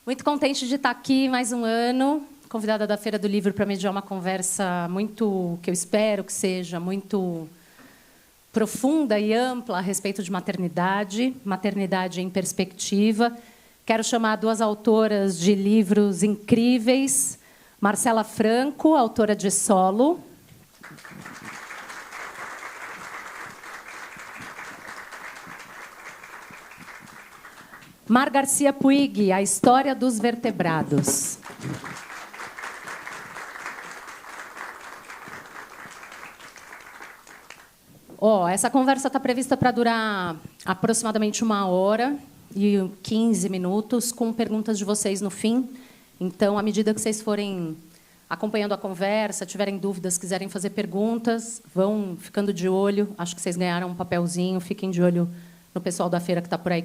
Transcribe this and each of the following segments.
Muito contente de estar aqui mais um ano, convidada da Feira do Livro para mediar uma conversa muito, que eu espero que seja muito profunda e ampla a respeito de maternidade, maternidade em perspectiva. Quero chamar duas autoras de livros incríveis, Marcela Franco, autora de Solo. Mar Garcia Puig, A História dos Vertebrados. Essa conversa está prevista para durar aproximadamente 1h15 minutos, com perguntas de vocês no fim. Então, à medida que vocês forem acompanhando a conversa, tiverem dúvidas, quiserem fazer perguntas, vão ficando de olho. Acho que vocês ganharam um papelzinho. Fiquem de olho no pessoal da feira que está por aí,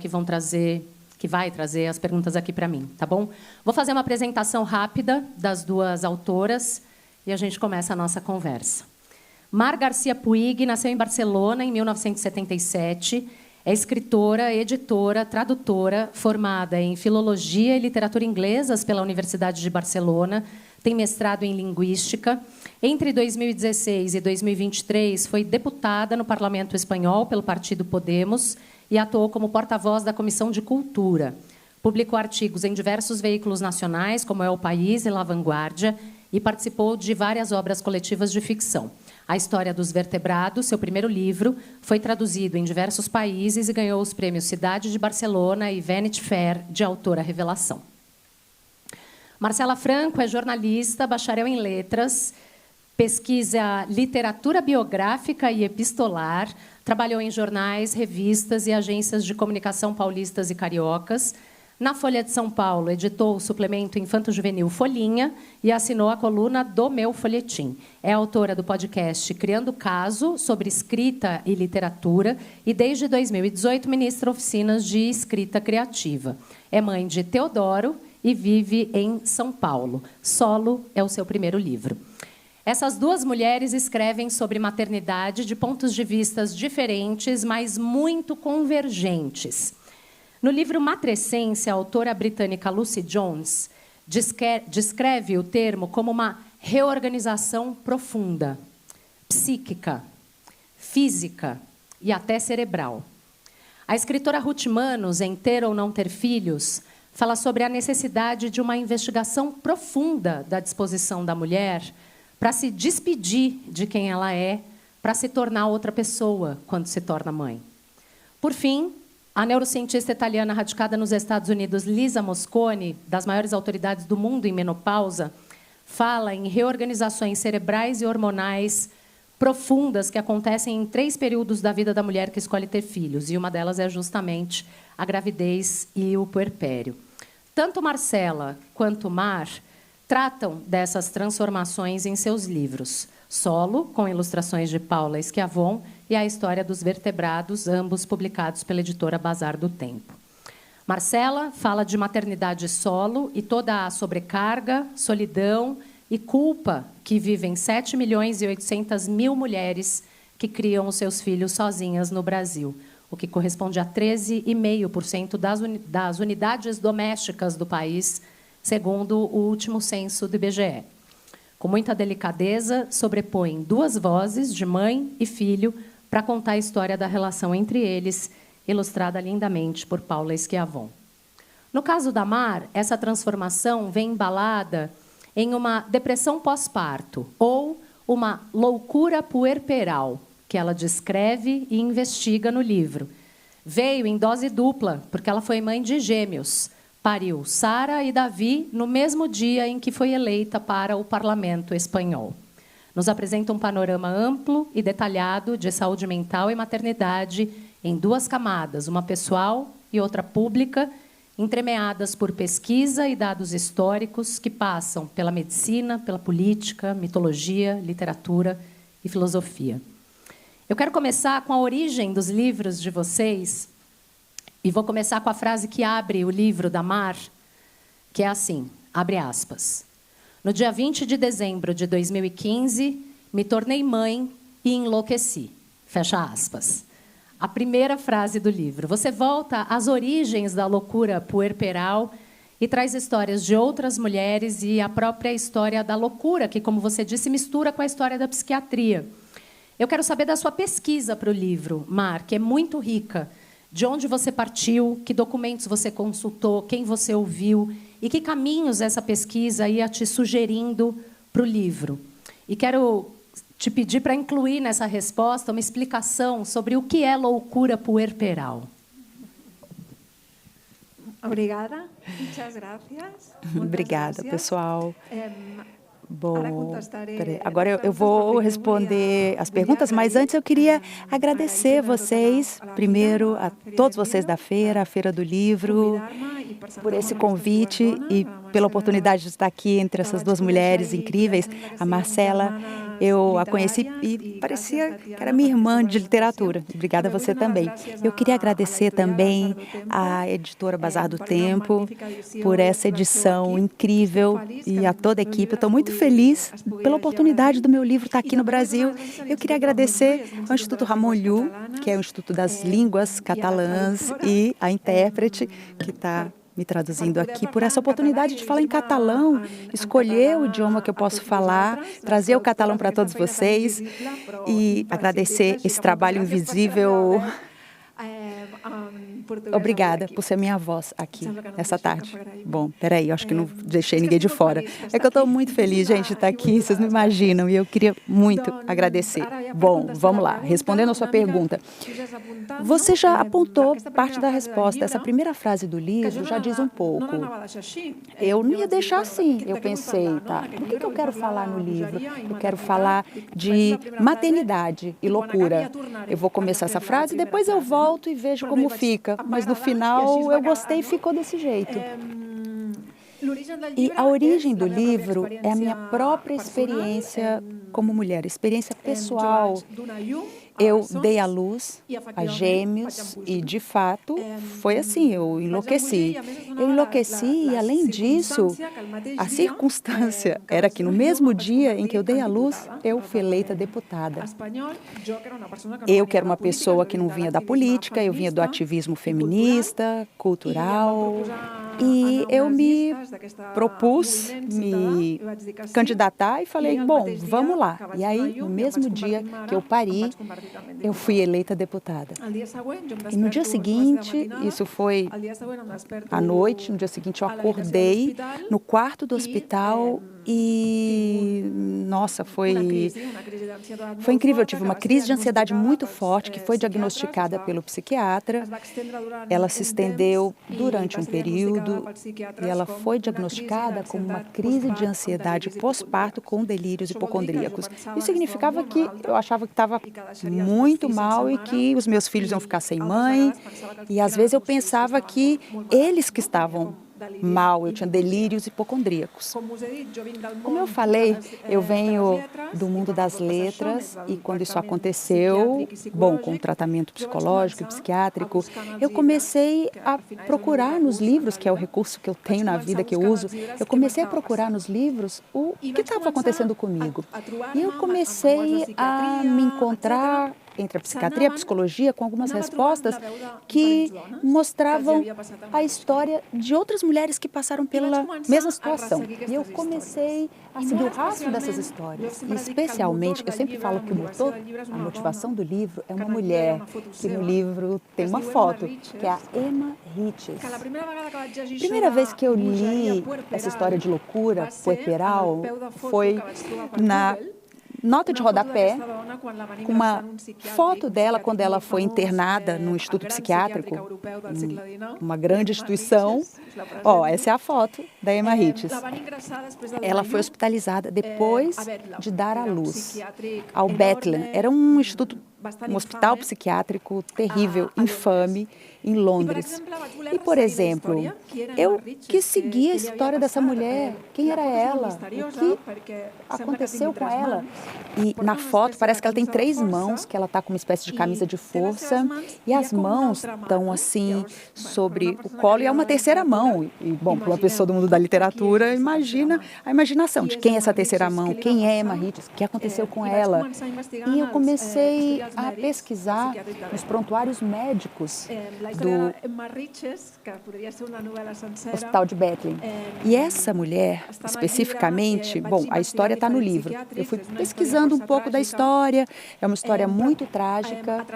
que vai trazer as perguntas aqui para mim, tá bom? Vou fazer uma apresentação rápida das duas autoras e a gente começa a nossa conversa. Mar Garcia Puig nasceu em Barcelona em 1977. É escritora, editora, tradutora, formada em Filologia e Literatura Inglesas pela Universidade de Barcelona. Tem mestrado em Linguística. Entre 2016 e 2023, foi deputada no Parlamento Espanhol pelo Partido Podemos e atuou como porta-voz da Comissão de Cultura. Publicou artigos em diversos veículos nacionais, como é O País e La Vanguardia, e participou de várias obras coletivas de ficção. A História dos Vertebrados, seu primeiro livro, foi traduzido em diversos países e ganhou os prêmios Cidade de Barcelona e Vanity Fair de autora revelação. Marcela Franco é jornalista, bacharel em letras, pesquisa literatura biográfica e epistolar, trabalhou em jornais, revistas e agências de comunicação paulistas e cariocas. Na Folha de São Paulo, editou o suplemento infanto-juvenil Folhinha e assinou a coluna do Meu Folhetim. É autora do podcast Criando Caso, sobre escrita e literatura, e desde 2018 ministra oficinas de escrita criativa. É mãe de Teodoro e vive em São Paulo. Solo é o seu primeiro livro. Essas duas mulheres escrevem sobre maternidade de pontos de vista diferentes, mas muito convergentes. No livro Matrescência, a autora britânica Lucy Jones descreve o termo como uma reorganização profunda, psíquica, física e até cerebral. A escritora Ruth Manos, em Ter ou Não Ter Filhos, fala sobre a necessidade de uma investigação profunda da disposição da mulher para se despedir de quem ela é, para se tornar outra pessoa quando se torna mãe. Por fim, a neurocientista italiana radicada nos Estados Unidos, Lisa Mosconi, das maiores autoridades do mundo em menopausa, fala em reorganizações cerebrais e hormonais profundas que acontecem em 3 períodos da vida da mulher que escolhe ter filhos, e uma delas é justamente a gravidez e o puerpério. Tanto Marcela quanto Mar tratam dessas transformações em seus livros. Solo, com ilustrações de Paula Schiavon, e A História dos Vertebrados, ambos publicados pela editora Bazar do Tempo. Marcela fala de maternidade solo e toda a sobrecarga, solidão e culpa que vivem 7.800.000 mulheres que criam os seus filhos sozinhas no Brasil, o que corresponde a 13,5% das unidades domésticas do país, segundo o último censo do IBGE. Com muita delicadeza, sobrepõem 2 vozes, de mãe e filho, para contar a história da relação entre eles, ilustrada lindamente por Paula Schiavon. No caso da Mar, essa transformação vem embalada em uma depressão pós-parto, ou uma loucura puerperal, que ela descreve e investiga no livro. Veio em dose dupla, porque ela foi mãe de gêmeos. Pariu Sara e Davi no mesmo dia em que foi eleita para o Parlamento Espanhol. Nos apresenta um panorama amplo e detalhado de saúde mental e maternidade em 2 camadas, uma pessoal e outra pública, entremeadas por pesquisa e dados históricos que passam pela medicina, pela política, mitologia, literatura e filosofia. Eu quero começar com a origem dos livros de vocês. E vou começar com a frase que abre o livro da Mar, que é assim, abre aspas. No dia 20 de dezembro de 2015, me tornei mãe e enlouqueci. Fecha aspas. A primeira frase do livro. Você volta às origens da loucura puerperal e traz histórias de outras mulheres e a própria história da loucura, que, como você disse, mistura com a história da psiquiatria. Eu quero saber da sua pesquisa para o livro, Mar, que é muito rica. De onde você partiu, que documentos você consultou, quem você ouviu e que caminhos essa pesquisa ia te sugerindo para o livro. E quero te pedir para incluir nessa resposta uma explicação sobre o que é loucura puerperal. Obrigada, muitas gracias. Obrigada, pessoal. Bom, agora eu vou responder as perguntas, mas antes eu queria agradecer vocês, primeiro a todos vocês da feira, a Feira do Livro, por esse convite e pela oportunidade de estar aqui entre essas duas mulheres incríveis. A Marcela, eu a conheci e parecia que era minha irmã de literatura. Obrigada a você também. Eu queria agradecer também à editora Bazar do Tempo por essa edição incrível e a toda a equipe. Eu estou muito feliz pela oportunidade do meu livro estar aqui no Brasil. Eu queria agradecer ao Instituto Ramon Llull, que é o Instituto das Línguas Catalãs, e a intérprete que está me traduzindo aqui, por essa oportunidade de falar em catalão, escolher o idioma que eu posso falar, trazer o catalão para todos vocês e agradecer esse trabalho invisível. Obrigada por ser minha voz aqui nessa tarde. Bom, peraí, acho que não deixei ninguém de fora. É que eu estou muito feliz, gente, de estar aqui, vocês não imaginam, e eu queria muito agradecer. Bom, vamos lá, respondendo a sua pergunta. Você já apontou parte da resposta. Essa primeira frase do livro já diz um pouco. Eu não ia deixar assim. Eu pensei, tá, do que eu quero falar no livro? Eu quero falar de maternidade e loucura. Eu vou começar essa frase e depois eu volto e vejo como fica. Mas no final eu gostei e ficou desse jeito. E a origem do livro é a minha própria experiência como mulher, experiência pessoal. Eu dei à luz a gêmeos e, de fato, foi assim, eu enlouqueci. Eu enlouqueci e, além disso, a circunstância era que no mesmo dia em que eu dei à luz, eu fui eleita deputada. Eu, que era uma pessoa que não vinha da política, eu vinha do ativismo feminista, cultural, e eu me propus me candidatar e falei, bom, vamos lá. E aí, no mesmo dia que eu pari, eu fui eleita deputada. E no dia seguinte, isso foi à noite, no dia seguinte eu acordei no quarto do hospital e, nossa, foi incrível. Eu tive uma crise de ansiedade muito forte que foi diagnosticada pelo psiquiatra. Ela se estendeu durante um período e ela foi diagnosticada como uma crise de ansiedade pós-parto com delírios hipocondríacos. Isso significava que eu achava que estava muito mal e que os meus filhos iam ficar sem mãe. E às vezes eu pensava que eles que estavam mal, eu tinha delírios hipocondríacos. Como eu falei, eu venho do mundo das letras e quando isso aconteceu, bom, com o tratamento psicológico e psiquiátrico, eu comecei a procurar nos livros, que é o recurso que eu tenho na vida, que eu uso, eu comecei a procurar nos livros o que estava acontecendo comigo. E eu comecei a me encontrar entre a psiquiatria e a psicologia com algumas respostas que mostravam a história de outras mulheres que passaram pela mesma situação. E eu comecei a seguir o rastro dessas histórias. E especialmente, eu sempre falo que o motor, a motivação do livro é uma mulher, que no livro tem uma foto, que é a Emma Riches. Primeira vez que eu li essa história de loucura puerperal foi na nota de rodapé, com uma foto dela quando ela foi internada num instituto psiquiátrico, uma grande instituição. Essa é a foto da Emma Riches. Ela foi hospitalizada depois de dar à luz ao Bethlehem. Era um instituto, um hospital psiquiátrico terrível, infame, em Londres. E, por exemplo, eu quis seguir a história dessa mulher. Quem era ela? O que aconteceu com ela? E na foto parece que ela tem 3 mãos, que ela está com uma espécie de camisa de força, e as mãos estão assim sobre o colo, e é uma terceira mão. E, bom, para uma pessoa do mundo da literatura, imagina a imaginação de quem é essa terceira mão, quem é Emma Riches, o que aconteceu com ela. E eu comecei a pesquisar nos prontuários médicos do Hospital de Bethlehem. E essa mulher, especificamente, bom, a história está no livro. Eu fui pesquisando um pouco da história, é uma história muito trágica.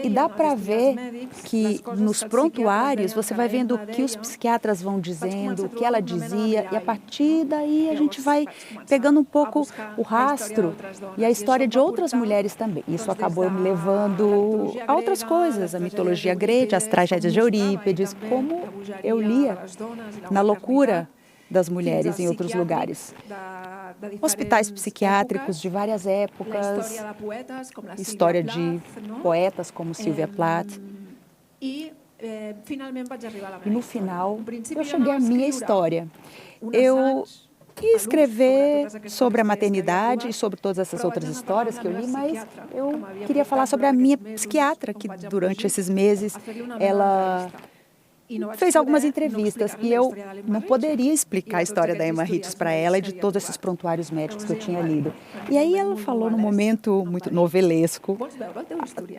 E dá para ver que nos prontuários você vai vendo o que os psiquiatras vão dizendo, o que ela dizia, e a partir daí a gente vai pegando um pouco o rastro e a história de outras mulheres também. Isso acabou me levando a outras coisas, a mitologia grega, as tragédias de Eurípides, como eu lia na loucura das mulheres em outros lugares. Hospitais psiquiátricos de várias épocas, história de poetas como Sylvia Plath. E no final, eu cheguei à minha história. Eu ia escrever sobre a maternidade e sobre todas essas outras histórias que eu li, mas eu queria falar sobre a minha psiquiatra, que durante esses meses ela fez algumas entrevistas e eu não poderia explicar a história da Emma Riches para ela e de todos esses prontuários médicos que eu tinha lido. E aí ela falou num momento muito novelesco: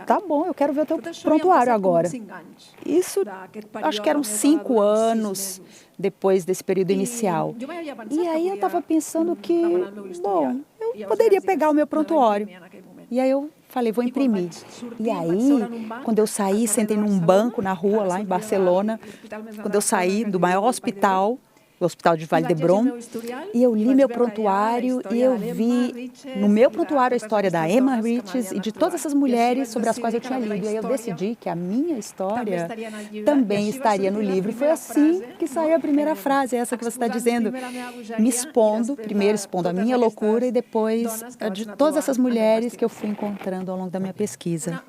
tá bom, eu quero ver o teu prontuário agora. Isso, acho que eram 5 anos depois desse período inicial. E aí eu estava pensando que, bom, eu poderia pegar o meu prontuário. E aí eu falei, vou imprimir. E aí, quando eu saí, sentei num banco na rua, lá em Barcelona, quando eu saí do maior hospital, o Hospital de Vall d'Hebron, e eu li meu prontuário e eu vi no meu prontuário a história da Emma Riches e de todas essas mulheres sobre as quais eu tinha lido. E aí eu decidi que a minha história também estaria no livro. E foi assim que saiu a primeira frase, essa que você está dizendo, me expondo, primeiro expondo a minha loucura e depois a de todas essas mulheres que eu fui encontrando ao longo da minha pesquisa.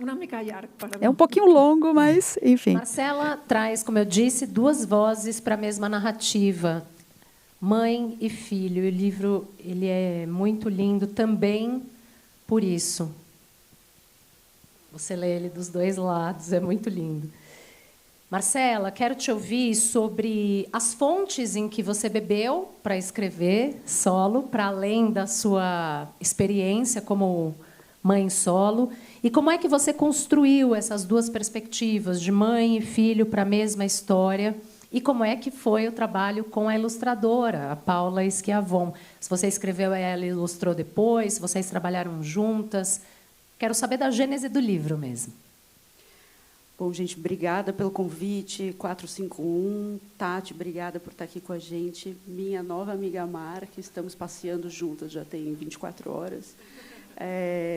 É um pouquinho longo, mas enfim. Marcela traz, como eu disse, 2 vozes para a mesma narrativa. Mãe e filho. O livro ele é muito lindo também por isso. Você lê ele dos 2 lados, é muito lindo. Marcela, quero te ouvir sobre as fontes em que você bebeu para escrever solo, para além da sua experiência como mãe solo, e como é que você construiu essas 2 perspectivas, de mãe e filho para a mesma história. E como é que foi o trabalho com a ilustradora, a Paula Schiavon? Se você escreveu, ela ilustrou depois, se vocês trabalharam juntas. Quero saber da gênese do livro mesmo. Bom, gente, obrigada pelo convite, 451. Tati, obrigada por estar aqui com a gente. Minha nova amiga Mar, que estamos passeando juntas já tem 24 horas.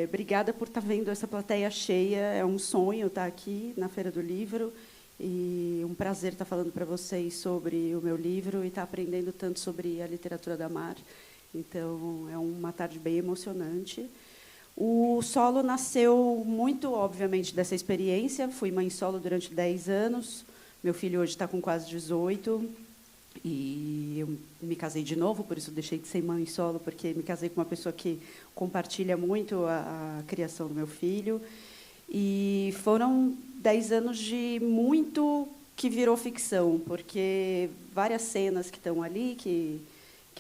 Obrigada por estar vendo essa plateia cheia. É um sonho estar aqui na Feira do Livro. E um prazer estar falando para vocês sobre o meu livro e estar aprendendo tanto sobre a literatura da Mar. Então, é uma tarde bem emocionante. O solo nasceu muito, obviamente, dessa experiência. Fui mãe solo durante 10 anos. Meu filho hoje está com quase 18. E eu me casei de novo, por isso deixei de ser mãe solo, porque me casei com uma pessoa que compartilha muito a criação do meu filho. E foram 10 anos de muito que virou ficção, porque várias cenas que estão ali, que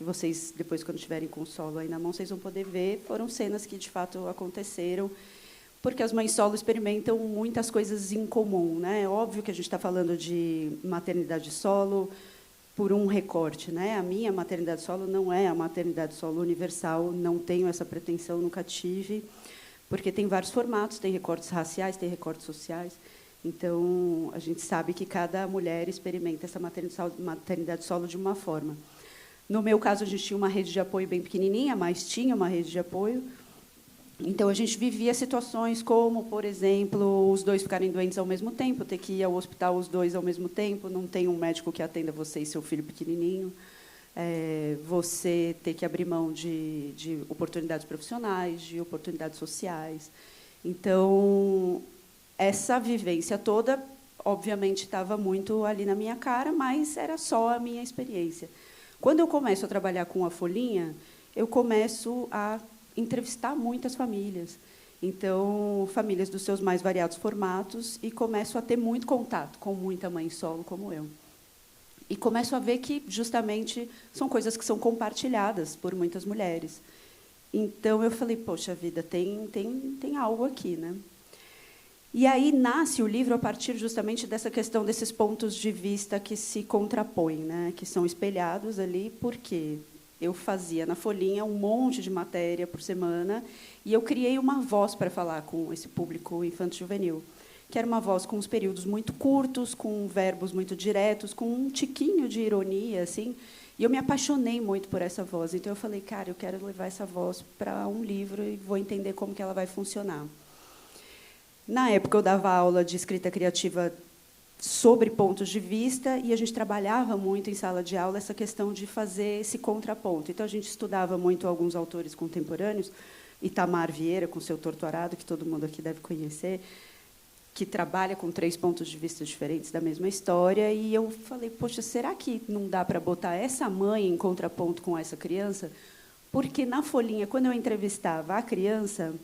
vocês, depois, quando estiverem com o solo aí na mão, vocês vão poder ver, foram cenas que, de fato, aconteceram, porque as mães solo experimentam muitas coisas em comum, né? É óbvio que a gente está falando de maternidade solo por um recorte, né? A minha maternidade solo não é a maternidade solo universal, não tenho essa pretensão, nunca tive, porque tem vários formatos, tem recortes raciais, tem recortes sociais. Então, a gente sabe que cada mulher experimenta essa maternidade solo de uma forma. No meu caso, a gente tinha uma rede de apoio bem pequenininha, mas tinha uma rede de apoio. Então, a gente vivia situações como, por exemplo, os 2 ficarem doentes ao mesmo tempo, ter que ir ao hospital os 2 ao mesmo tempo, não tem um médico que atenda você e seu filho pequenininho. Você ter que abrir mão de oportunidades profissionais, de oportunidades sociais. Então, essa vivência toda, obviamente, estava muito ali na minha cara, mas era só a minha experiência. Quando eu começo a trabalhar com a Folhinha, eu começo a entrevistar muitas famílias. Então, famílias dos seus mais variados formatos, e começo a ter muito contato com muita mãe solo como eu. E começo a ver que, justamente, são coisas que são compartilhadas por muitas mulheres. Então, eu falei, poxa vida, tem algo aqui, né? E aí nasce o livro a partir justamente dessa questão desses pontos de vista que se contrapõem, né, que são espelhados ali, porque eu fazia na Folhinha um monte de matéria por semana e eu criei uma voz para falar com esse público infanto-juvenil, que era uma voz com os períodos muito curtos, com verbos muito diretos, com um tiquinho de ironia, assim, e eu me apaixonei muito por essa voz. Então, eu falei, cara, eu quero levar essa voz para um livro e vou entender como que ela vai funcionar. Na época, eu dava aula de escrita criativa sobre pontos de vista, e a gente trabalhava muito em sala de aula essa questão de fazer esse contraponto. Então, a gente estudava muito alguns autores contemporâneos, Itamar Vieira, com seu Torturado, que todo mundo aqui deve conhecer, que trabalha com 3 pontos de vista diferentes da mesma história, e eu falei, poxa, será que não dá para botar essa mãe em contraponto com essa criança? Porque, na Folhinha, quando eu entrevistava a criança,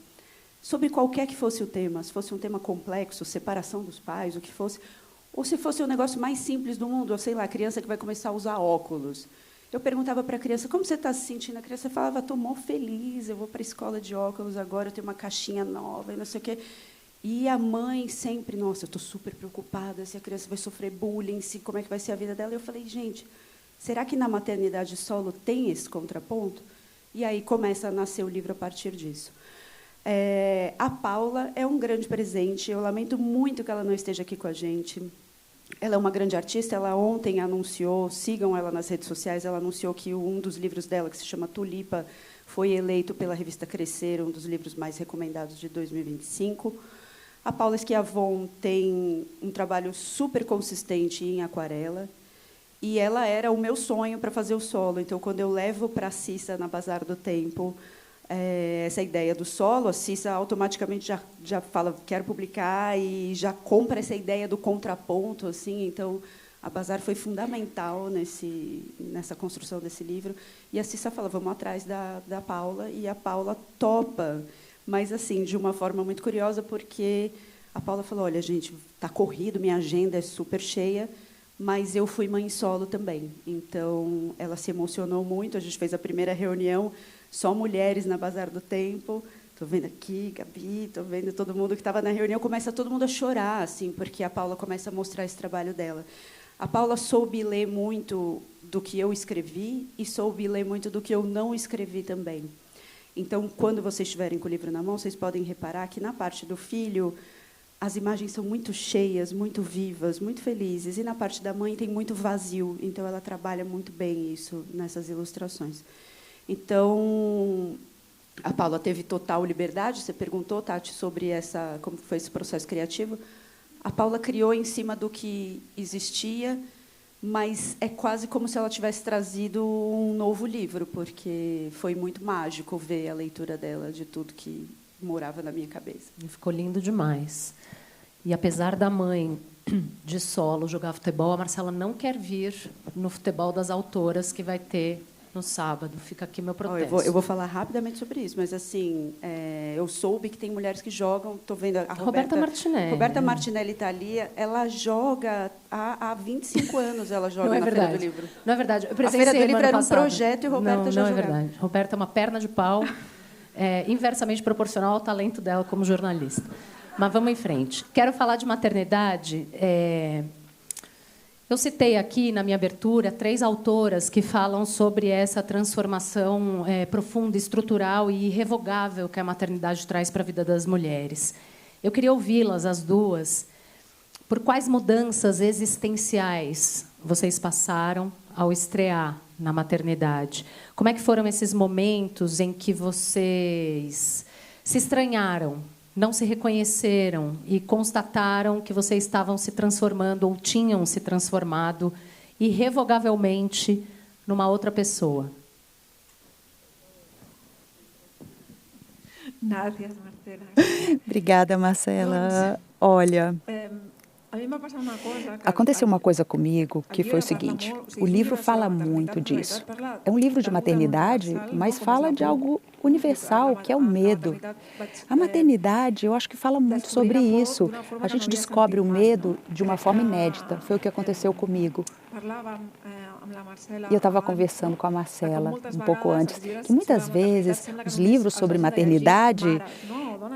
sobre qualquer que fosse o tema, se fosse um tema complexo, separação dos pais, o que fosse, ou se fosse o negócio mais simples do mundo, ou, sei lá, a criança que vai começar a usar óculos. Eu perguntava para a criança, como você está se sentindo? A criança falava, estou mó feliz, eu vou para a escola de óculos agora, eu tenho uma caixinha nova, e não sei o quê. E a mãe sempre, nossa, eu estou super preocupada se a criança vai sofrer bullying, se como é que vai ser a vida dela. Eu falei, gente, será que na maternidade solo tem esse contraponto? E aí começa a nascer o livro a partir disso. A Paula é um grande presente. Eu lamento muito que ela não esteja aqui com a gente. Ela é uma grande artista. Ela ontem anunciou, sigam ela nas redes sociais, ela anunciou que um dos livros dela, que se chama Tulipa, foi eleito pela revista Crescer um dos livros mais recomendados de 2025. A Paula Schiavon tem um trabalho super consistente em aquarela, e ela era o meu sonho para fazer o solo. Então, quando eu levo para a Cissa, na Bazar do Tempo, essa ideia do solo, a Cissa automaticamente já fala, quero publicar, e já compra essa ideia do contraponto. Assim. Então, a Bazar foi fundamental nessa construção desse livro. E a Cissa fala, vamos atrás da Paula, e a Paula topa, mas assim de uma forma muito curiosa, porque a Paula falou, olha, gente, está corrido, minha agenda é super cheia, mas eu fui mãe solo também. Então, ela se emocionou muito, a gente fez a primeira reunião, só mulheres na Bazar do Tempo. Estou vendo aqui, Gabi, estou vendo todo mundo que estava na reunião, começa todo mundo a chorar, assim, porque a Paula começa a mostrar esse trabalho dela. A Paula soube ler muito do que eu escrevi e soube ler muito do que eu não escrevi também. Então, quando vocês estiverem com o livro na mão, vocês podem reparar que, na parte do filho, as imagens são muito cheias, muito vivas, muito felizes, e, na parte da mãe, tem muito vazio. Então, ela trabalha muito bem isso nessas ilustrações. Então, a Paula teve total liberdade. Você perguntou, Tati, sobre como foi esse processo criativo. A Paula criou em cima do que existia, mas é quase como se ela tivesse trazido um novo livro, porque foi muito mágico ver a leitura dela de tudo que morava na minha cabeça. Ficou lindo demais. E, apesar da mãe de solo jogar futebol, a Marcela não quer vir no futebol das autoras que vai ter no sábado. Fica aqui meu protesto. Eu vou falar rapidamente sobre isso, mas assim, eu soube que tem mulheres que jogam. Estou vendo a Roberta Martinelli. Roberta Martinelli está ali. Ela joga há 25 anos. Ela joga na Feira do Livro. Não é verdade. A Feira do Livro era um projeto e Roberta já jogava. Não é verdade. Roberta é uma perna de pau, inversamente proporcional ao talento dela como jornalista. Mas vamos em frente. Quero falar de maternidade. Eu citei aqui, na minha abertura, 3 autoras que falam sobre essa transformação profunda, estrutural e irrevogável que a maternidade traz para a vida das mulheres. Eu queria ouvi-las, as duas, por quais mudanças existenciais vocês passaram ao estrear na maternidade. Como é que foram esses momentos em que vocês se estranharam, não se reconheceram e constataram que vocês estavam se transformando ou tinham se transformado irrevogavelmente numa outra pessoa? Gracias, Marcela. Obrigada, Marcela. Olha, aconteceu uma coisa comigo que foi o seguinte: o livro fala muito disso. É um livro de maternidade, mas fala de algo universal, que é o medo. A maternidade, eu acho que fala muito sobre isso. A gente descobre o medo de uma forma inédita. Foi o que aconteceu comigo. E eu estava conversando com a Marcela um pouco antes, que muitas vezes os livros sobre maternidade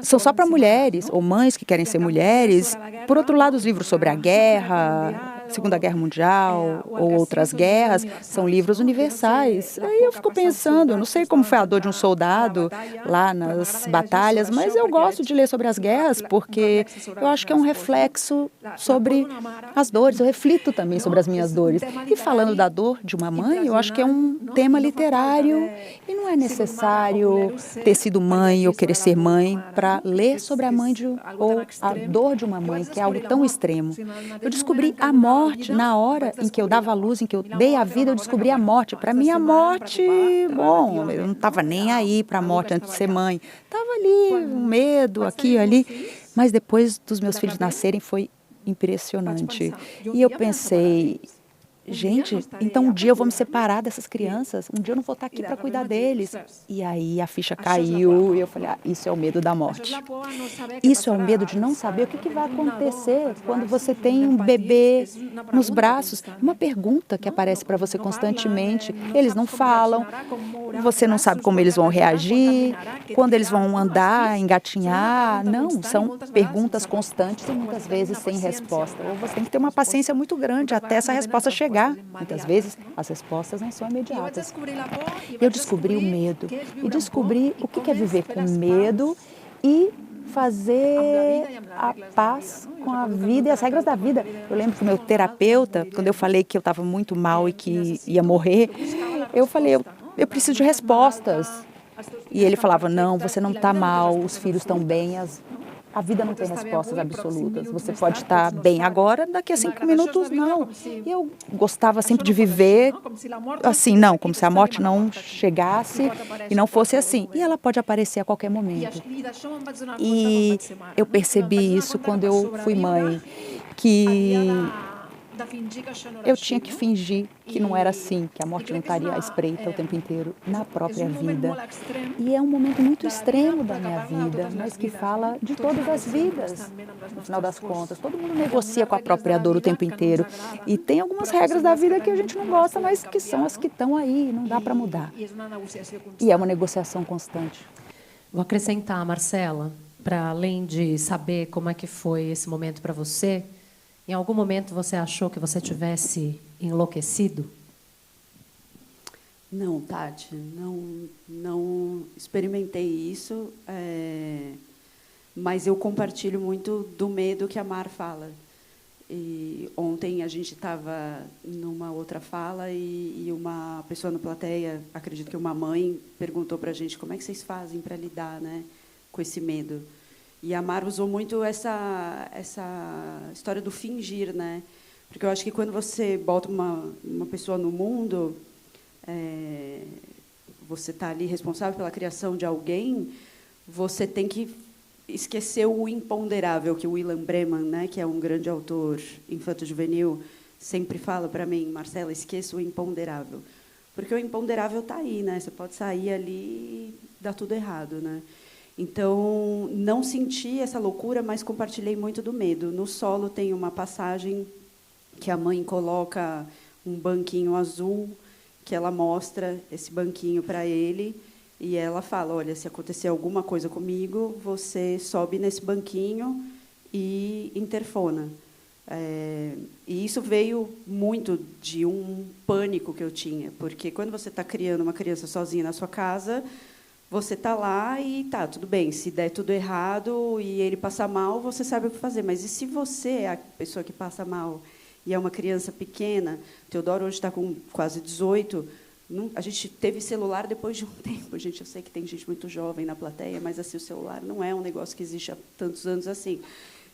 são só para mulheres, ou mães que querem ser mulheres. Por outro lado, os livros sobre a guerra, Segunda Guerra Mundial ou outras guerras, são livros universais. Aí eu fico pensando, eu não sei como foi a dor de um soldado lá nas batalhas, mas eu gosto de ler sobre as guerras porque eu acho que é um reflexo sobre as dores, eu reflito também sobre as minhas dores. E falando da dor de uma mãe, eu acho que é um tema literário e não é necessário ter sido mãe ou querer ser mãe para ler sobre a mãe ou a dor de uma mãe, que é algo tão extremo. Eu descobri a morte na hora em que eu dava a luz, em que eu dei a vida, eu descobri a morte. Para mim, a morte, bom, eu não estava nem aí para a morte antes de ser mãe. Estava ali, um medo, aqui e ali. Mas depois dos meus filhos nascerem, foi impressionante. E eu pensei, gente, então um dia eu vou me separar dessas crianças, um dia eu não vou estar aqui para cuidar deles. E aí a ficha caiu e eu falei, isso é o medo da morte. Isso é o medo de não saber o que vai acontecer quando você tem um bebê nos braços. Uma pergunta que aparece para você constantemente, eles não falam, você não sabe como eles vão reagir, quando eles vão andar, engatinhar. Não, são perguntas constantes e muitas vezes sem resposta. Ou você tem que ter uma paciência muito grande até essa resposta chegar. Muitas vezes, as respostas não são imediatas. Eu descobri o medo e descobri o que é viver com medo e fazer a paz com a vida e as regras da vida. Eu lembro que o meu terapeuta, quando eu falei que eu estava muito mal e que ia morrer, eu falei, eu preciso de respostas. E ele falava, não, você não está mal, os filhos estão bem, a vida não tem respostas absolutas. Você pode estar bem agora, daqui a 5 minutos, não. E eu gostava sempre de viver assim, não, como se a morte não chegasse e não fosse assim. E ela pode aparecer a qualquer momento. E eu percebi isso quando eu fui mãe, que eu tinha que fingir que não era assim, que a morte não estaria à espreita o tempo inteiro na própria vida. E é um momento muito extremo da minha vida, mas que fala de todas as vidas, no final das contas. Todo mundo negocia com a própria dor o tempo inteiro. E tem algumas regras da vida que a gente não gosta, mas que são as que estão aí, não dá para mudar. E é uma negociação constante. Vou acrescentar, Marcela, para além de saber como é que foi esse momento para você, em algum momento você achou que você tivesse enlouquecido? Não, Tati, não experimentei isso, mas eu compartilho muito do medo que a Mar fala. E ontem a gente estava numa outra fala e uma pessoa na plateia, acredito que uma mãe, perguntou para a gente como é que vocês fazem para lidar, né, com esse medo. E a Mar usou muito essa história do fingir, né? Porque eu acho que quando você bota uma pessoa no mundo, você está ali responsável pela criação de alguém, você tem que esquecer o imponderável, que o William Breman, né, que é um grande autor infanto-juvenil, sempre fala para mim, Marcela, esqueça o imponderável. Porque o imponderável está aí, né? Você pode sair ali e dar tudo errado, né? Então, não senti essa loucura, mas compartilhei muito do medo. No solo tem uma passagem que a mãe coloca um banquinho azul, que ela mostra esse banquinho para ele, e ela fala, olha, se acontecer alguma coisa comigo, você sobe nesse banquinho e interfona. E isso veio muito de um pânico que eu tinha, porque quando você está criando uma criança sozinha na sua casa, você está lá e tá, tudo bem, se der tudo errado e ele passar mal, você sabe o que fazer. Mas e se você é a pessoa que passa mal e é uma criança pequena? Teodoro hoje está com quase 18, a gente teve celular depois de um tempo. Gente, eu sei que tem gente muito jovem na plateia, mas assim, o celular não é um negócio que existe há tantos anos assim.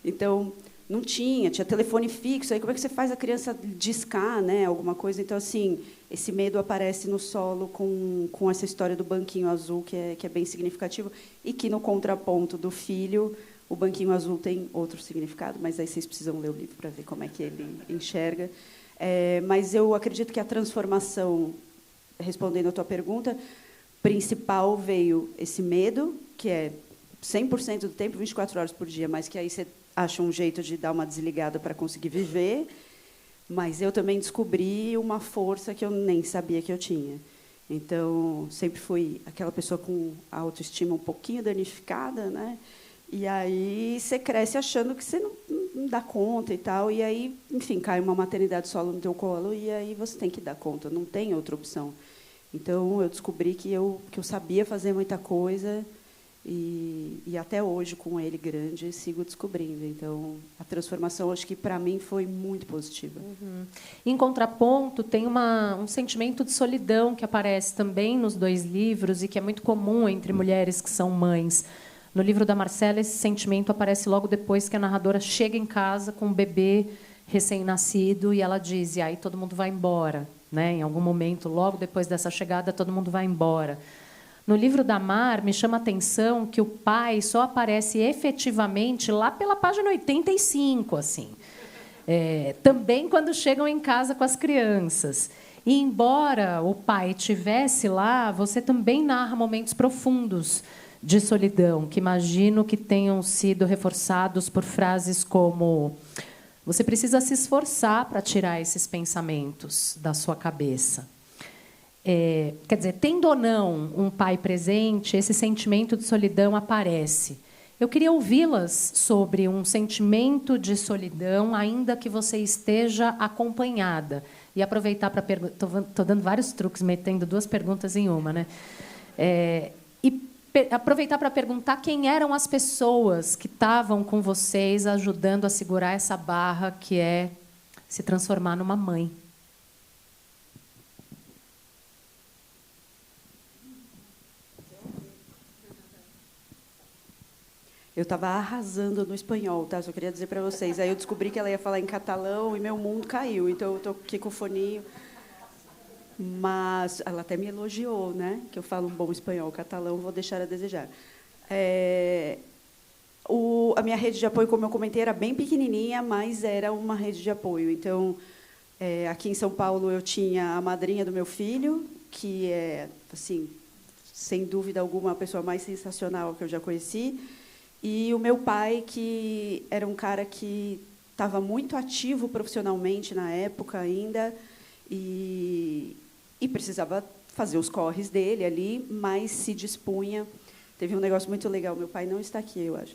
Então, não tinha telefone fixo. Aí como é que você faz a criança discar, né, alguma coisa? Então, assim, esse medo aparece no solo com essa história do banquinho azul, que é bem significativo, e que, no contraponto do filho, o banquinho azul tem outro significado, mas aí vocês precisam ler o livro para ver como é que ele enxerga. Mas eu acredito que a transformação, respondendo a tua pergunta, principal veio esse medo, que é 100% do tempo, 24 horas por dia, mas que aí você acha um jeito de dar uma desligada para conseguir viver. Mas eu também descobri uma força que eu nem sabia que eu tinha. Então, sempre fui aquela pessoa com a autoestima um pouquinho danificada, né? E aí você cresce achando que você não dá conta e tal. E aí, enfim, cai uma maternidade solo no teu colo e aí você tem que dar conta, não tem outra opção. Então, eu descobri que eu sabia fazer muita coisa e até hoje, com ele grande, sigo descobrindo. Então, a transformação, acho que, para mim, foi muito positiva. Uhum. Em contraponto, tem um sentimento de solidão que aparece também nos 2 livros e que é muito comum entre mulheres que são mães. No livro da Marcela, esse sentimento aparece logo depois que a narradora chega em casa com um bebê recém-nascido e ela diz, e aí todo mundo vai embora. Né? Em algum momento, logo depois dessa chegada, todo mundo vai embora. No livro da Mar, me chama a atenção que o pai só aparece efetivamente lá pela página 85, assim. Também quando chegam em casa com as crianças. E, embora o pai estivesse lá, você também narra momentos profundos de solidão, que imagino que tenham sido reforçados por frases como: você precisa se esforçar para tirar esses pensamentos da sua cabeça. Quer dizer, tendo ou não um pai presente, esse sentimento de solidão aparece. Eu queria ouvi-las sobre um sentimento de solidão, ainda que você esteja acompanhada. E aproveitar para perguntar... Estou dando vários truques, metendo 2 perguntas em uma. Né? Aproveitar para perguntar quem eram as pessoas que estavam com vocês, ajudando a segurar essa barra que é se transformar numa mãe. Eu estava arrasando no espanhol, tá? Só queria dizer para vocês. Aí eu descobri que ela ia falar em catalão e meu mundo caiu. Então eu estou aqui com o foninho. Mas ela até me elogiou, né? Que eu falo um bom espanhol. O catalão vou deixar a desejar. A minha rede de apoio, como eu comentei, era bem pequenininha, mas era uma rede de apoio. Então, aqui em São Paulo, eu tinha a madrinha do meu filho, que é, assim, sem dúvida alguma, a pessoa mais sensacional que eu já conheci. E o meu pai, que era um cara que estava muito ativo profissionalmente na época ainda e precisava fazer os corres dele ali, mas se dispunha. Teve um negócio muito legal. Meu pai não está aqui, eu acho.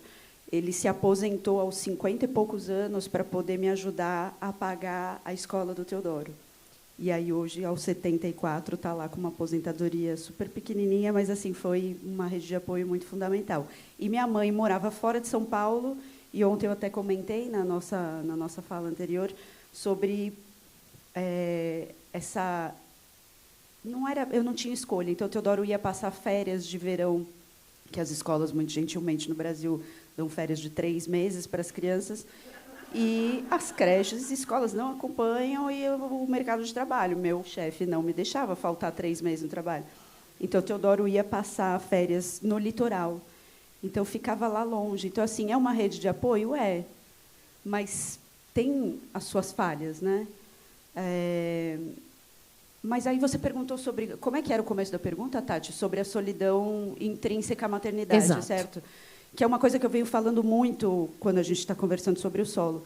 Ele se aposentou aos 50 e poucos anos para poder me ajudar a pagar a escola do Teodoro. E aí, hoje, aos 74, está lá com uma aposentadoria super pequenininha, mas assim foi uma rede de apoio muito fundamental. E minha mãe morava fora de São Paulo, e ontem eu até comentei na nossa fala anterior sobre essa... Eu não tinha escolha, então o Teodoro ia passar férias de verão, que as escolas, muito gentilmente, no Brasil, dão férias de 3 meses para as crianças, e as creches e escolas não acompanham e o mercado de trabalho. Meu chefe não me deixava faltar 3 meses no trabalho. Então, o Teodoro ia passar férias no litoral. Então, ficava lá longe. Então, assim, é uma rede de apoio? Mas tem as suas falhas, né? Mas aí você perguntou sobre... Como é que era o começo da pergunta, Tati? Sobre a solidão intrínseca à maternidade, Exato. Certo? Que é uma coisa que eu venho falando muito quando a gente está conversando sobre o solo.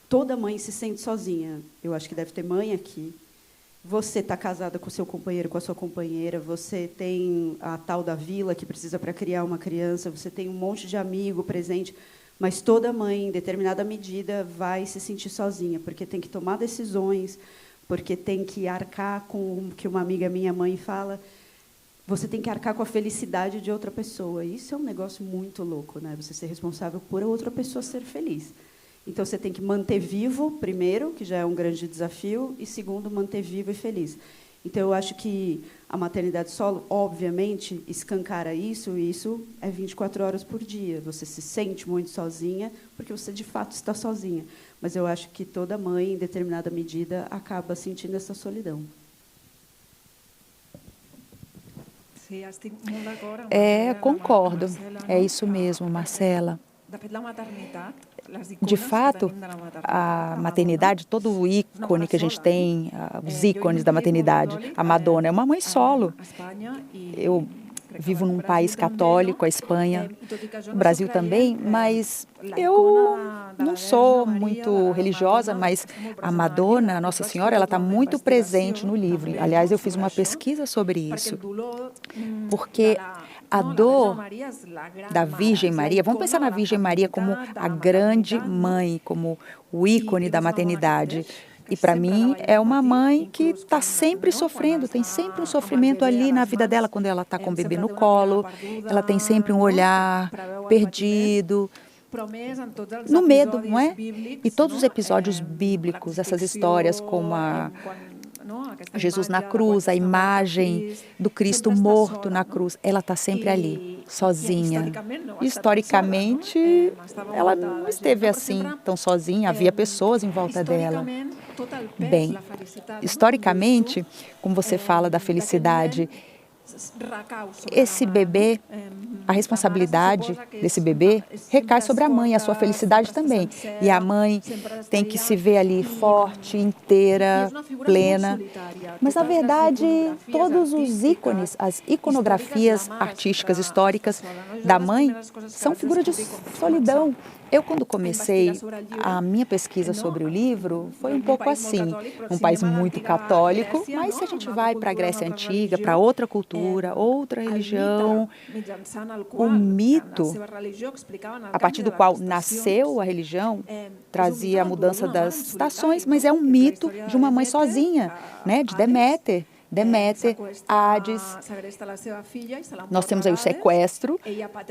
Toda mãe se sente sozinha. Eu acho que deve ter mãe aqui. Você está casada com o seu companheiro, com a sua companheira, você tem a tal da vila que precisa para criar uma criança, você tem um monte de amigo presente, mas toda mãe, em determinada medida, vai se sentir sozinha, porque tem que tomar decisões, porque tem que arcar com o que uma amiga minha mãe fala. Você tem que arcar com a felicidade de outra pessoa. Isso é um negócio muito louco, né? Você ser responsável por a outra pessoa ser feliz. Então, você tem que manter vivo, primeiro, que já é um grande desafio, e, segundo, manter vivo e feliz. Então, eu acho que a maternidade solo, obviamente, escancara isso, e isso é 24 horas por dia. Você se sente muito sozinha, porque você, de fato, está sozinha. Mas eu acho que toda mãe, em determinada medida, acaba sentindo essa solidão. Concordo. É isso mesmo, Marcela. De fato, a maternidade, todo o ícone que a gente tem, os ícones da maternidade, a Madonna é uma mãe solo. Eu vivo num país católico, a Espanha, o Brasil também, mas eu não sou muito religiosa, mas a Madonna, a Nossa Senhora, ela está muito presente no livro. Aliás, eu fiz uma pesquisa sobre isso, porque a dor da Virgem Maria, vamos pensar na Virgem Maria como a grande mãe, como o ícone da maternidade. E para mim é uma mãe que está sempre sofrendo, tem sempre um sofrimento ali na vida dela quando ela está com o bebê no colo, ela tem sempre um olhar perdido, no medo, não é? E todos os episódios bíblicos, essas histórias como Jesus na cruz, a imagem do Cristo morto na cruz, ela está sempre ali, sozinha. Historicamente, ela não esteve assim tão sozinha, havia pessoas em volta dela. Bem, historicamente, como você fala da felicidade, esse bebê, a responsabilidade desse bebê recai sobre a mãe, a sua felicidade também. E a mãe tem que se ver ali forte, inteira, plena. Mas, na verdade, todos os ícones, as iconografias artísticas históricas da mãe são figuras de solidão. Eu, quando comecei a minha pesquisa sobre o livro, foi um pouco assim, um país muito católico, mas se a gente vai para a Grécia Antiga, para outra cultura, outra religião, o mito, a partir do qual nasceu a religião, trazia a mudança das estações, mas é um mito de uma mãe sozinha, né, de Deméter, Hades. Nós temos aí o sequestro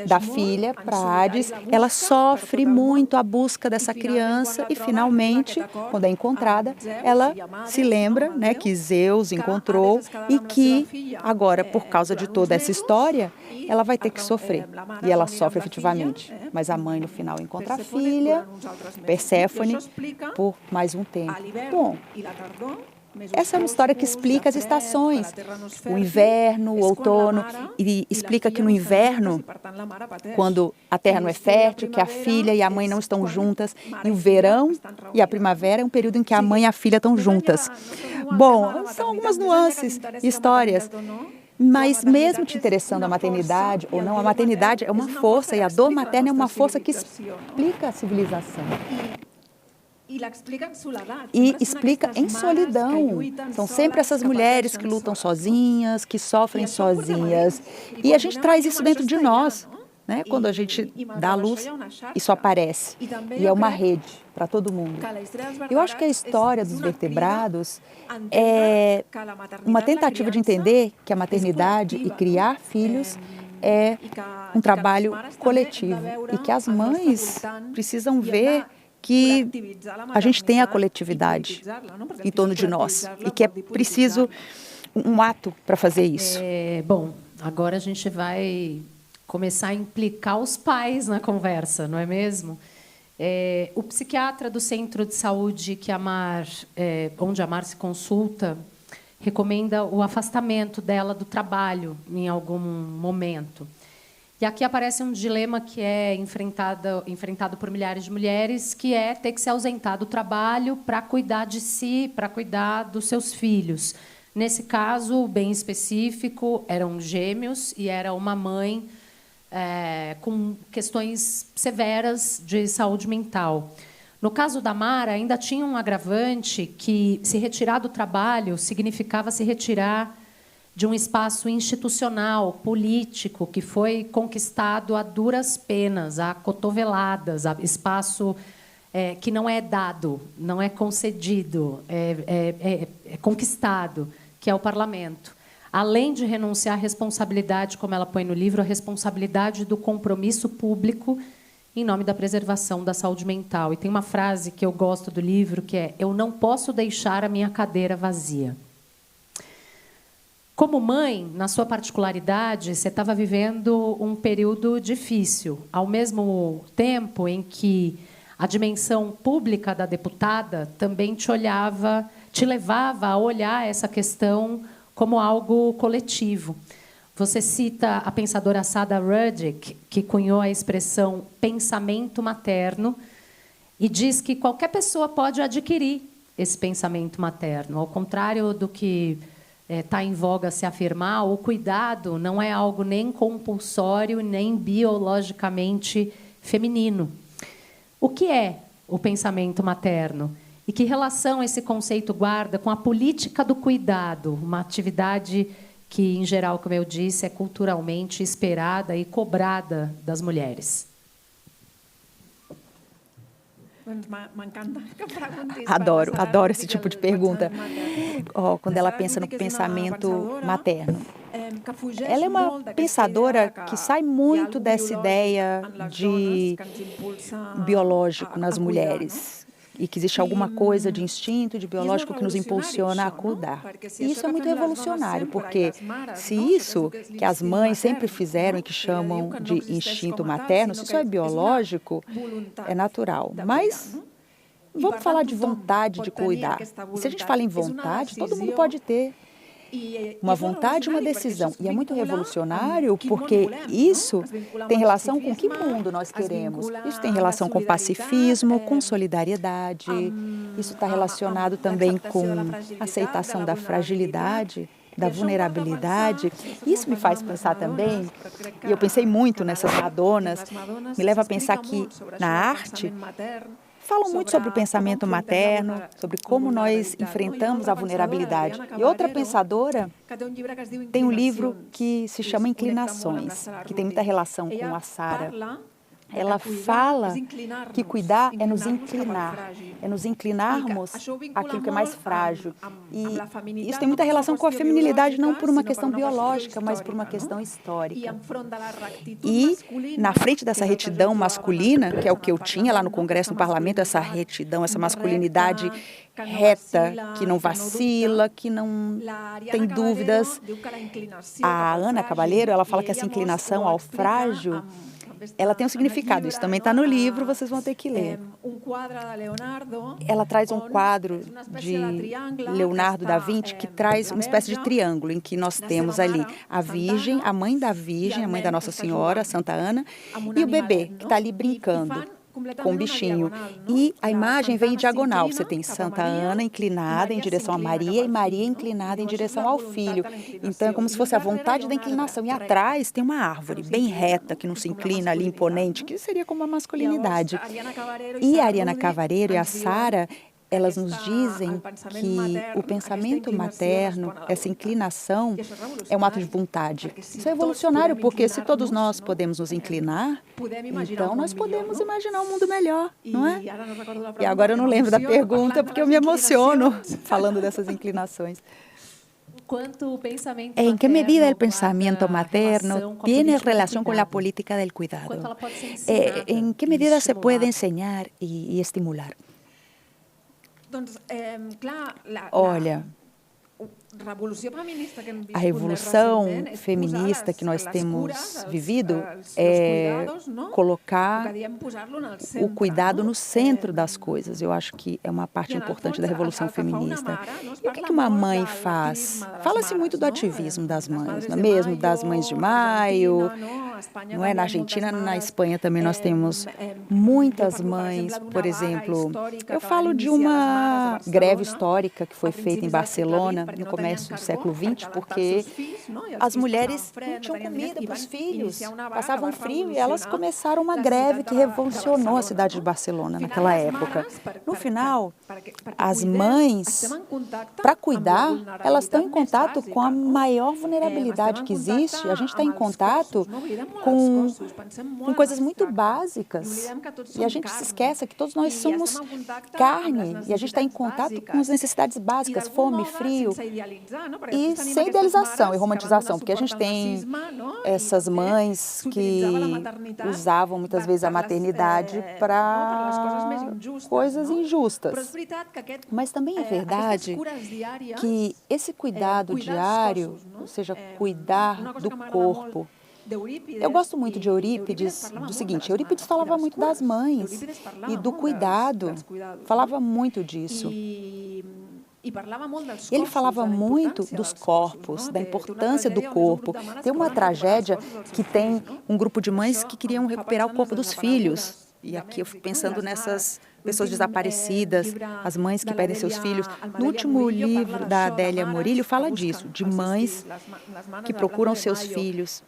da filha para Hades. Ela sofre muito a busca dessa criança e, finalmente, quando é encontrada, ela se lembra, né, que Zeus encontrou e que, agora, por causa de toda essa história, ela vai ter que sofrer. E ela sofre efetivamente. Mas a mãe, no final, encontra a filha, Perséfone, por mais um tempo. Bom, essa é uma história que explica as estações, o inverno, o outono, e explica que no inverno, quando a terra não é fértil, que a filha e a mãe não estão juntas, e o verão e a primavera é um período em que a mãe e a filha estão juntas. Bom, são algumas nuances, histórias. Mas mesmo te interessando a maternidade ou não, a maternidade é uma força, e a dor materna é uma força que explica a civilização. E explica em solidão. São sempre essas mulheres que lutam sozinhas, que sofrem sozinhas. E a gente traz isso dentro de nós, né? Quando a gente dá à luz, isso aparece. E é uma rede para todo mundo. Eu acho que a história dos vertebrados é uma tentativa de entender que a maternidade e criar filhos é um trabalho coletivo e que as mães precisam ver que a gente tem a coletividade em torno de nós e que é preciso um ato para fazer isso. Bom, agora a gente vai começar a implicar os pais na conversa, não é mesmo? O psiquiatra do Centro de Saúde onde a Mar se consulta, recomenda o afastamento dela do trabalho em algum momento. E aqui aparece um dilema que é enfrentado por milhares de mulheres, que é ter que se ausentar do trabalho para cuidar de si, para cuidar dos seus filhos. Nesse caso, bem específico, eram gêmeos e era uma mãe com questões severas de saúde mental. No caso da Mara, ainda tinha um agravante que se retirar do trabalho significava se retirar de um espaço institucional, político, que foi conquistado a duras penas, a cotoveladas, a espaço que não é dado, não é concedido, é conquistado, que é o parlamento. Além de renunciar à responsabilidade, como ela põe no livro, a responsabilidade do compromisso público em nome da preservação da saúde mental. E tem uma frase que eu gosto do livro, que é: eu não posso deixar a minha cadeira vazia. Como mãe, na sua particularidade, você estava vivendo um período difícil, ao mesmo tempo em que a dimensão pública da deputada também te levava a olhar essa questão como algo coletivo. Você cita a pensadora Sada Rudick, que cunhou a expressão pensamento materno, e diz que qualquer pessoa pode adquirir esse pensamento materno, ao contrário do que está em voga se afirmar, o cuidado não é algo nem compulsório, nem biologicamente feminino. O que é o pensamento materno? E que relação esse conceito guarda com a política do cuidado, uma atividade que, em geral, como eu disse, é culturalmente esperada e cobrada das mulheres? Adoro esse tipo de pergunta. Quando ela pensa no pensamento materno. Ela é uma pensadora que sai muito dessa ideia de biológico nas mulheres. E que existe alguma coisa de instinto, de biológico que nos impulsiona a cuidar. E isso é muito revolucionário, porque se isso que as mães sempre fizeram e que chamam de instinto materno, se isso é biológico, é natural. Mas vamos falar de vontade de cuidar. E se a gente fala em vontade, todo mundo pode ter uma vontade e uma decisão. E é muito revolucionário porque isso tem relação com que mundo nós queremos. Isso tem relação com pacifismo, com solidariedade. Isso está relacionado também com a aceitação da fragilidade, da vulnerabilidade. Isso me faz pensar também, e eu pensei muito nessas Madonas, me leva a pensar que na arte falam muito sobre o pensamento materno, sobre como nós enfrentamos a vulnerabilidade. E outra pensadora tem um livro que se chama Inclinações, que tem muita relação com a Sara. Ela fala que cuidar é nos inclinarmos àquilo que é mais frágil. E isso tem muita relação com a feminilidade, não por uma questão biológica, mas por uma questão histórica. E na frente dessa retidão masculina, que é o que eu tinha lá no Congresso, no Parlamento, essa retidão, essa masculinidade reta, que não vacila, que não tem dúvidas. A Ana Cabaleiro, ela fala que essa inclinação ao frágil, ela tem um significado, isso também está no livro, vocês vão ter que ler. Ela traz um quadro de Leonardo da Vinci que traz uma espécie de triângulo em que nós temos ali a Virgem, a mãe da Nossa Senhora, Santa Ana, e o bebê que está ali brincando com um bichinho. E a imagem vem em diagonal. Você tem Santa Ana inclinada em direção a Maria e Maria inclinada em direção ao filho. Então, é como se fosse a vontade da inclinação. E atrás tem uma árvore bem reta, que não se inclina ali, imponente, que seria como a masculinidade. E a Ariana Cavareiro e a Sara, elas nos dizem que o pensamento materno, essa inclinação, é um ato de vontade. Isso é evolucionário, porque se todos nós podemos nos inclinar, então nós podemos imaginar um mundo melhor, não é? E agora eu não lembro da pergunta, porque eu me emociono falando dessas inclinações. ¿En qué medida el pensamiento materno tiene relación con la política del cuidado? ¿En qué medida se puede enseñar y estimular? Olha, a revolução feminista que nós temos vivido é colocar o cuidado no centro das coisas. Eu acho que é uma parte importante da revolução feminista. E o que uma mãe faz? Fala-se muito do ativismo das mães, não é mesmo? Das Mães de Maio, não é? Na Argentina, na Espanha também nós temos muitas mães. Por exemplo, eu falo de uma greve histórica que foi feita em Barcelona, no começo do século XX, porque as mulheres não tinham comida para os filhos, passavam frio e elas começaram uma greve que revolucionou a cidade de Barcelona naquela época. No final, as mães, para cuidar, elas estão em contato com a maior vulnerabilidade que existe. A gente está em contato com coisas muito básicas e a gente se esquece que todos nós somos carne e a gente está em contato com as necessidades básicas, fome, frio. E sem idealização e romantização, porque a gente tem essas mães que usavam muitas vezes a maternidade para coisas injustas. Mas também é verdade que esse cuidado diário, ou seja, cuidar do corpo. Eu gosto muito de Eurípides, do seguinte, Eurípides falava muito das mães e do cuidado, falava muito disso. Ele falava muito dos corpos, da importância do corpo. Tem uma tragédia que tem um grupo de mães que queriam recuperar o corpo dos filhos. E aqui eu fico pensando nessas pessoas desaparecidas, as mães que perdem seus filhos. No último livro da Adélia Morillo fala disso, de mães que procuram seus filhos.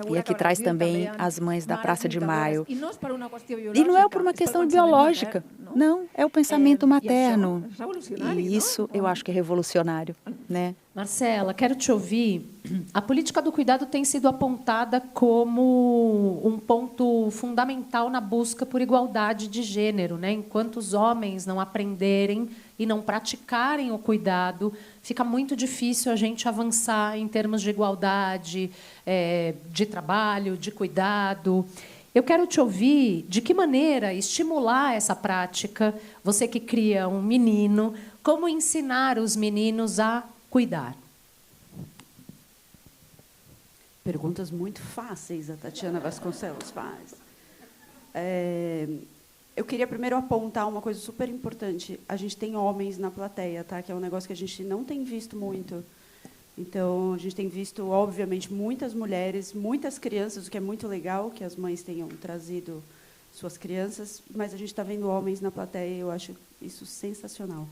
E aqui traz também as mães da Praça de Maio. E não é por uma questão biológica, não, é o pensamento materno. E isso eu acho que é revolucionário, né? Marcela, quero te ouvir. A política do cuidado tem sido apontada como um ponto fundamental na busca por igualdade de gênero, né? Enquanto os homens não aprenderem e não praticarem o cuidado, fica muito difícil a gente avançar em termos de igualdade, de trabalho, de cuidado. Eu quero te ouvir de que maneira estimular essa prática, você que cria um menino, como ensinar os meninos a cuidar. Perguntas muito fáceis a Tatiana Vasconcelos faz. Eu queria primeiro apontar uma coisa super importante. A gente tem homens na plateia, tá? Que é um negócio que a gente não tem visto muito. Então, a gente tem visto, obviamente, muitas mulheres, muitas crianças, o que é muito legal, que as mães tenham trazido suas crianças, mas a gente está vendo homens na plateia e eu acho isso sensacional.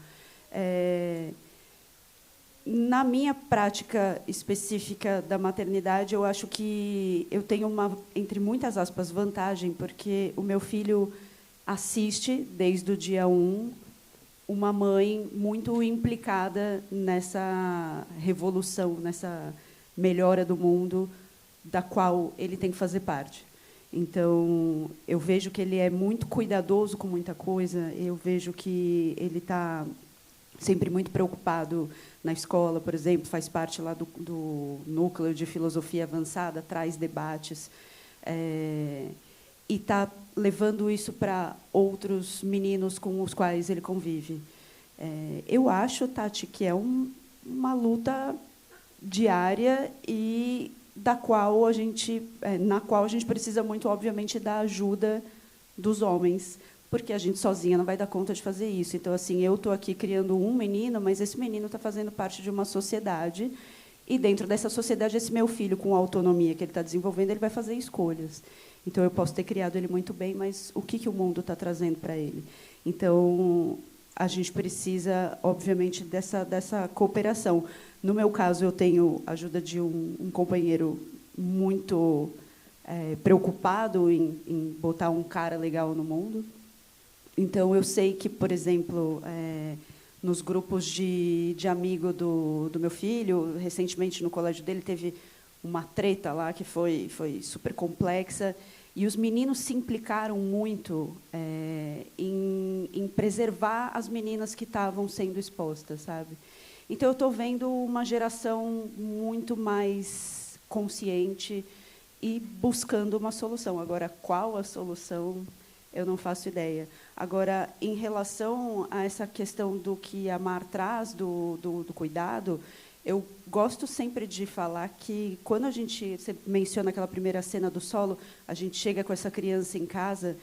Na minha prática específica da maternidade, eu acho que eu tenho uma, entre muitas aspas, vantagem, porque o meu filho assiste, desde o dia 1, uma mãe muito implicada nessa revolução, nessa melhora do mundo, da qual ele tem que fazer parte. Então, eu vejo que ele é muito cuidadoso com muita coisa, eu vejo que ele está sempre muito preocupado na escola, por exemplo, faz parte lá do núcleo de filosofia avançada, traz debates, e está levando isso para outros meninos com os quais ele convive. Eu acho, Tati, que é uma luta diária e na qual a gente precisa muito, obviamente, da ajuda dos homens, porque a gente sozinha não vai dar conta de fazer isso. Então, assim, eu estou aqui criando um menino, mas esse menino está fazendo parte de uma sociedade, e dentro dessa sociedade, esse meu filho, com a autonomia que ele está desenvolvendo, ele vai fazer escolhas. Então, eu posso ter criado ele muito bem, mas o que o mundo está trazendo para ele? Então, a gente precisa, obviamente, dessa cooperação. No meu caso, eu tenho a ajuda de um companheiro muito preocupado em botar um cara legal no mundo. Então, eu sei que, por exemplo, nos grupos de amigo do meu filho, recentemente, no colégio dele, teve uma treta lá que foi super complexa, e os meninos se implicaram muito em preservar as meninas que estavam sendo expostas, sabe? Então, eu estou vendo uma geração muito mais consciente e buscando uma solução. Agora, qual a solução, eu não faço ideia. Agora, em relação a essa questão do que a Mar traz, do cuidado, eu gosto sempre de falar que, quando você menciona aquela primeira cena do solo, a gente chega com essa criança em casa,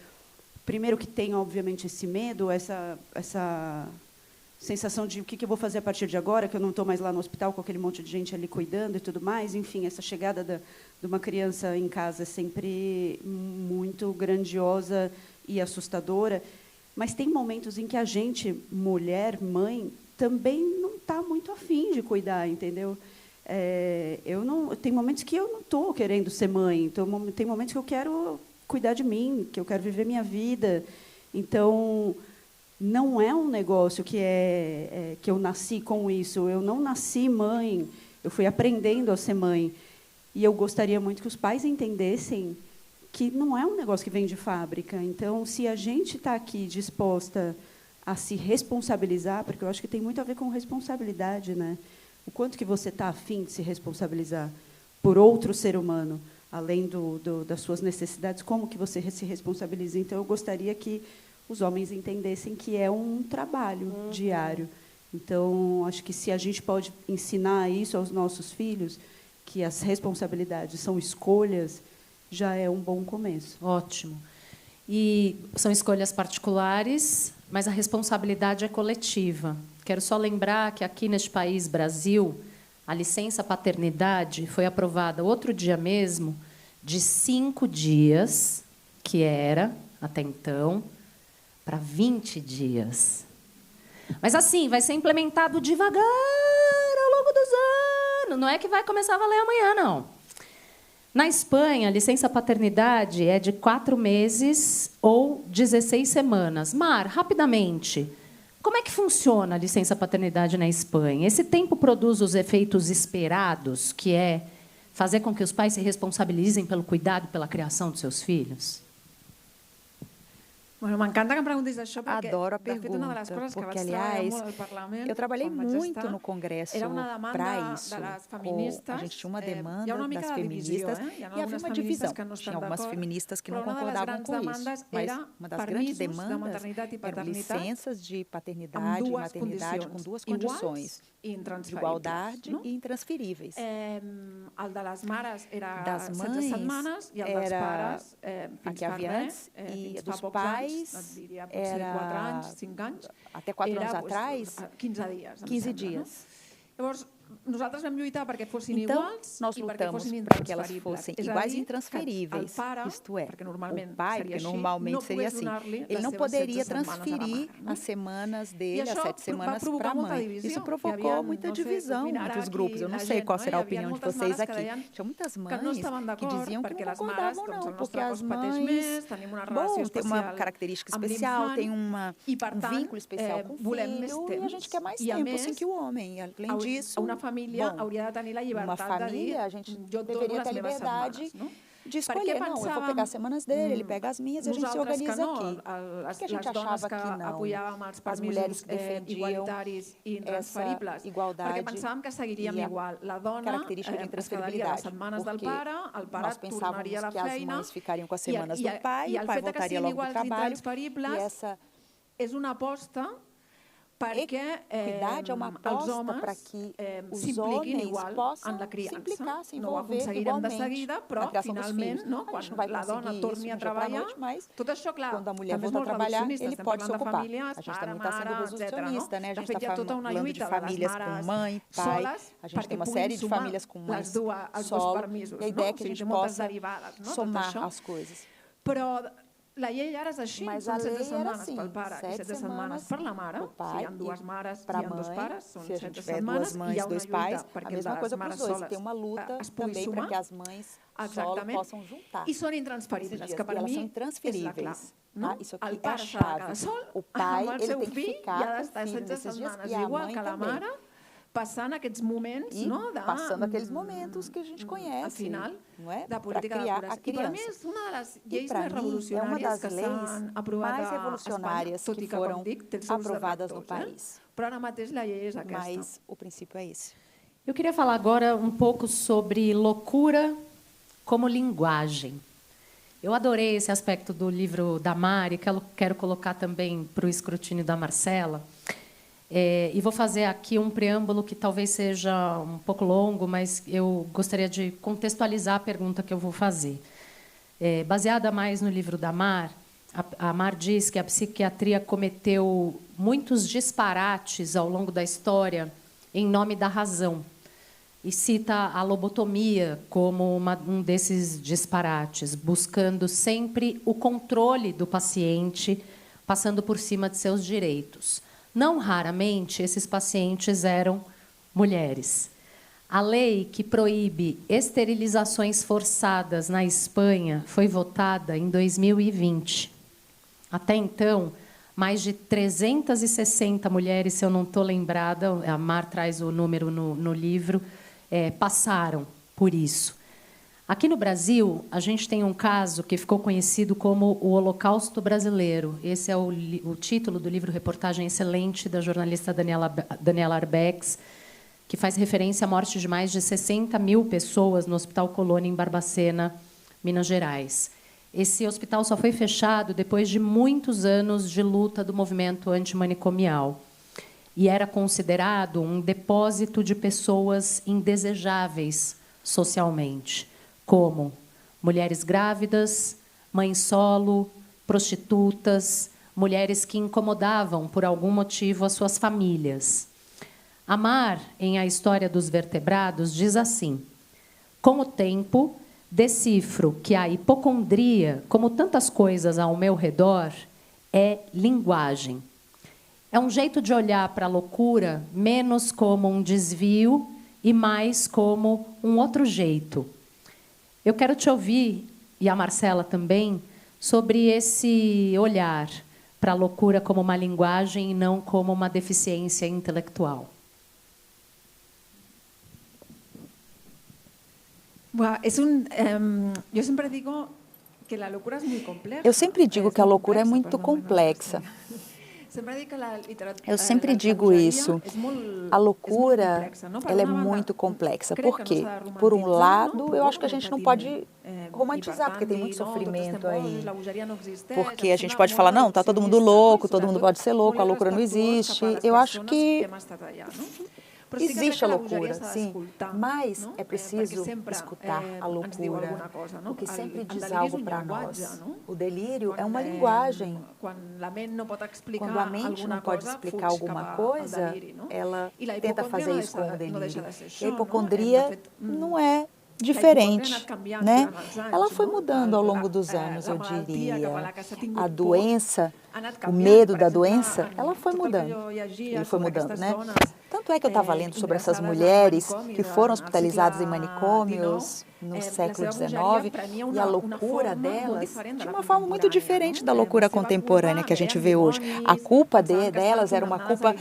primeiro que tem, obviamente, esse medo, essa sensação de o que eu vou fazer a partir de agora, que eu não estou mais lá no hospital com aquele monte de gente ali cuidando e tudo mais. Enfim, essa chegada de uma criança em casa é sempre muito grandiosa e assustadora. Mas tem momentos em que a gente, mulher, mãe, também não está muito afim de cuidar, entendeu? Tem momentos que eu não estou querendo ser mãe, então, tem momentos que eu quero cuidar de mim, que eu quero viver minha vida. Então, não é um negócio que eu nasci com isso. Eu não nasci mãe, eu fui aprendendo a ser mãe. E eu gostaria muito que os pais entendessem que não é um negócio que vem de fábrica. Então, se a gente está aqui disposta a se responsabilizar, porque eu acho que tem muito a ver com responsabilidade, né? O quanto que você está afim de se responsabilizar por outro ser humano, além das suas necessidades, como que você se responsabiliza? Então, eu gostaria que os homens entendessem que é um trabalho diário. Então, acho que se a gente pode ensinar isso aos nossos filhos, que as responsabilidades são escolhas, já é um bom começo. Ótimo. E são escolhas particulares, mas a responsabilidade é coletiva. Quero só lembrar que aqui neste país, Brasil, a licença paternidade foi aprovada outro dia mesmo, de 5 dias, que era até então, para 20 dias. Mas, assim, vai ser implementado devagar ao longo dos anos. Não é que vai começar a valer amanhã, não. Na Espanha, a licença-paternidade é de 4 meses ou 16 semanas. Mar, rapidamente, como é que funciona a licença-paternidade na Espanha? Esse tempo produz os efeitos esperados, que é fazer com que os pais se responsabilizem pelo cuidado, pela criação dos seus filhos? Bueno, m'encanta que em preguntis això perquè, Adoro a de fet, una de les pergunta, coses que porque, vaig treballar aliás, molt al Parlament, eu trabalhei quan vaig muito estar, no Congresso era una demanda para isso. de les feministes. A gente tinha uma Hi ha demanda una mica das de divisió, feministas Hi ha e havia algunes uma feministes divisão. que no estan Tinha algumas d'acord, feministas que não però una de les concordavam grans com isso. demandes Mas era uma das grandes permisos de demandas maternitat i eram paternitat licenças de amb paternidade e dues maternidade com duas condicions condições, iguals i de intransferibles. igualdade No? e intransferíveis. El de les mares era Das 16 mães setmanes i el dels era pares a fins que fa havia res, antes, e fins dos fa pocs pais anys, et diria potser era 4 anys, 5 anys, até 4 anos era, atrás, 15 dies, em 15 sembla, dies. No? Llavors, nosaltres vam lluitar perquè fossin Então, iguals nós i perquè lutamos fossin para que elas intransferibles. fossem És a iguais e dir, intransferíveis. que el pare, Isto é, perquè normalment o pai, seria porque així, normalmente no seria pogués assim, donar-li ele les não seves poderia 16 setmanes a la transferir mare, no? as semanas I dele, as això 7 semanas, va provocar para a molta mãe. divisió. Isso Hi provocou havia, muita no sé, divisão opinarà entre os aquí grupos. Eu não la sei gent, qual no? será a Hi havia opinião de moltes vocês mares que aqui. deien Tinha muitas que no mães estaven que d'acord diziam que perquè não les mares, concordavam, doncs, não, el porque nostre as cos pateix mães, més, tenim una relació bom, tem uma especial característica amb especial, l'infant tem i, per tant, vínculo especial com o volem més filho, e a gente temps quer mais i, a tempo més, assim que o homem. E, além disso, una família bom, hauria de tenir la uma llibertat de dir família, a gente jo et dono deveria les ter a meves liberdade setmanes, no? de escolher, não, eu vou pegar as semanas dele, ele pega as minhas e a gente se Nosaltres que organiza no, aqui. Por que a gente les dones achava que que não? apoiàvem els As mulheres permisos que defendiam igualitaris i intransferibles, essa igualdade perquè pensàvem que seguiríem e a igual. La dona característica de es quedaria les intransferibilidade, setmanes del porque pare, el pare nós tornaria a la pensávamos que as feina mães ficariam com as i semanas do pai, o pai fet que voltaria siguin logo do iguals i trabalho, e intransferibles essa és una aposta perquè equidade é uma els aposta homes para que os s'impliquin homens igual possam en la se criança. implicar, se No ho envolver aconseguirem de igualmente seguida, na però criação dos finalment, filhos. no, A gente quan não vai la dona conseguir torni isso a do dia para a treballar, noite, mas tot això, clar, quando a mulher també és volta a molt trabalhar, reducionista. ele Estem pode se parlant de ocupar. famílies, A gente pare, também está sendo mare, etc. reducionista, né? A De gente fet, hi ha está tota una falando de lluita de les famílias com mares mãe, pai, soles a gente tem uma perquè série puguin de sumar famílies com mães els dos solo, permisos. e a ideia é No? que a gente té moltes possa derivades, no? Tot somar això. as coisas. Però la llei ara és així, Mas són a 7 lei era setmanes assim, pel pare i 7 7 setmanes semanas per la mare. pro Si pai hi ha dues mares para i hi ha dos mãe, pares, són se a 7 gente tiver setmanes duas i hi mães, ha una dois lluita pais, a perquè mesma les coisa para mares os dois. soles Tem uma luta es pugui também para sumar. que as mães solo Exactament. possam juntar. I són intransferibles, Esses que dias, per e elas mi são és la clau. intransferíveis. No? Tá? Isso aqui El é a pare s'ha de quedar chave. sol O pai, amb el ele seu tem que fill i ficar ha com o d'estar filho 16 nesses dias, setmanes, e a igual mãe que la também. mare, passant aquests moments, E no? passando aqueles momentos que a gente al conhece, final, não é? da Para política de criar cures. a I per mi criança. és una de les E lleis para més mim é uma revolucionàries das que leis s'han aprovat mais a Espanya, revolucionárias tot que i que, foram com dic, té els seus aprovadas no detractors, país. Però ara mateix la llei és aquesta. Mas o princípio é esse. Eu queria falar agora um pouco sobre loucura como linguagem. Eu adorei esse aspecto do livro da Mari, que eu quero colocar também para o escrutínio da Marcela. E vou fazer aqui um preâmbulo que talvez seja um pouco longo, mas eu gostaria de contextualizar a pergunta que eu vou fazer. Baseada mais no livro da Mar, a Mar diz que a psiquiatria cometeu muitos disparates ao longo da história em nome da razão. E cita a lobotomia como um desses disparates, buscando sempre o controle do paciente, passando por cima de seus direitos. Não raramente, esses pacientes eram mulheres. A lei que proíbe esterilizações forçadas na Espanha foi votada em 2020. Até então, mais de 360 mulheres, se eu não estou lembrada, a Mar traz o número no livro, passaram por isso. Aqui no Brasil, a gente tem um caso que ficou conhecido como o Holocausto Brasileiro. Esse é o título do livro-reportagem excelente da jornalista Daniela Arbex, que faz referência à morte de mais de 60 mil pessoas no Hospital Colônia, em Barbacena, Minas Gerais. Esse hospital só foi fechado depois de muitos anos de luta do movimento antimanicomial. E era considerado um depósito de pessoas indesejáveis socialmente, como mulheres grávidas, mães solo, prostitutas, mulheres que incomodavam, por algum motivo, as suas famílias. Amar, em A História dos Vertebrados, diz assim: com o tempo, decifro que a hipocondria, como tantas coisas ao meu redor, é linguagem. É um jeito de olhar para a loucura menos como um desvio e mais como um outro jeito. Eu quero te ouvir, e a Marcela também, sobre esse olhar para a loucura como uma linguagem e não como uma deficiência intelectual. Eu sempre digo que a loucura é muito complexa. Eu sempre digo que a loucura é muito complexa. Eu sempre digo isso. A loucura, ela é muito complexa. Por quê? Por um lado, eu acho que a gente não pode romantizar, porque tem muito sofrimento aí. Porque a gente pode falar, não, está todo mundo louco, todo mundo pode ser louco, a loucura não existe. Eu acho que existe a loucura, sim, mas é preciso escutar a loucura, o que sempre diz algo para nós. O delírio é uma linguagem. Quando a mente não pode explicar alguma coisa, ela tenta fazer isso com o delírio. E a hipocondria não é diferente, né? Ela foi mudando ao longo dos anos, eu diria. A doença, o medo da doença, ela foi mudando. Ele foi mudando, né? Tanto é que eu estava lendo sobre essas mulheres que foram hospitalizadas em manicômios no século XIX, e a loucura delas tinha uma forma muito diferente da loucura contemporânea que a gente vê hoje. A culpa delas era uma culpa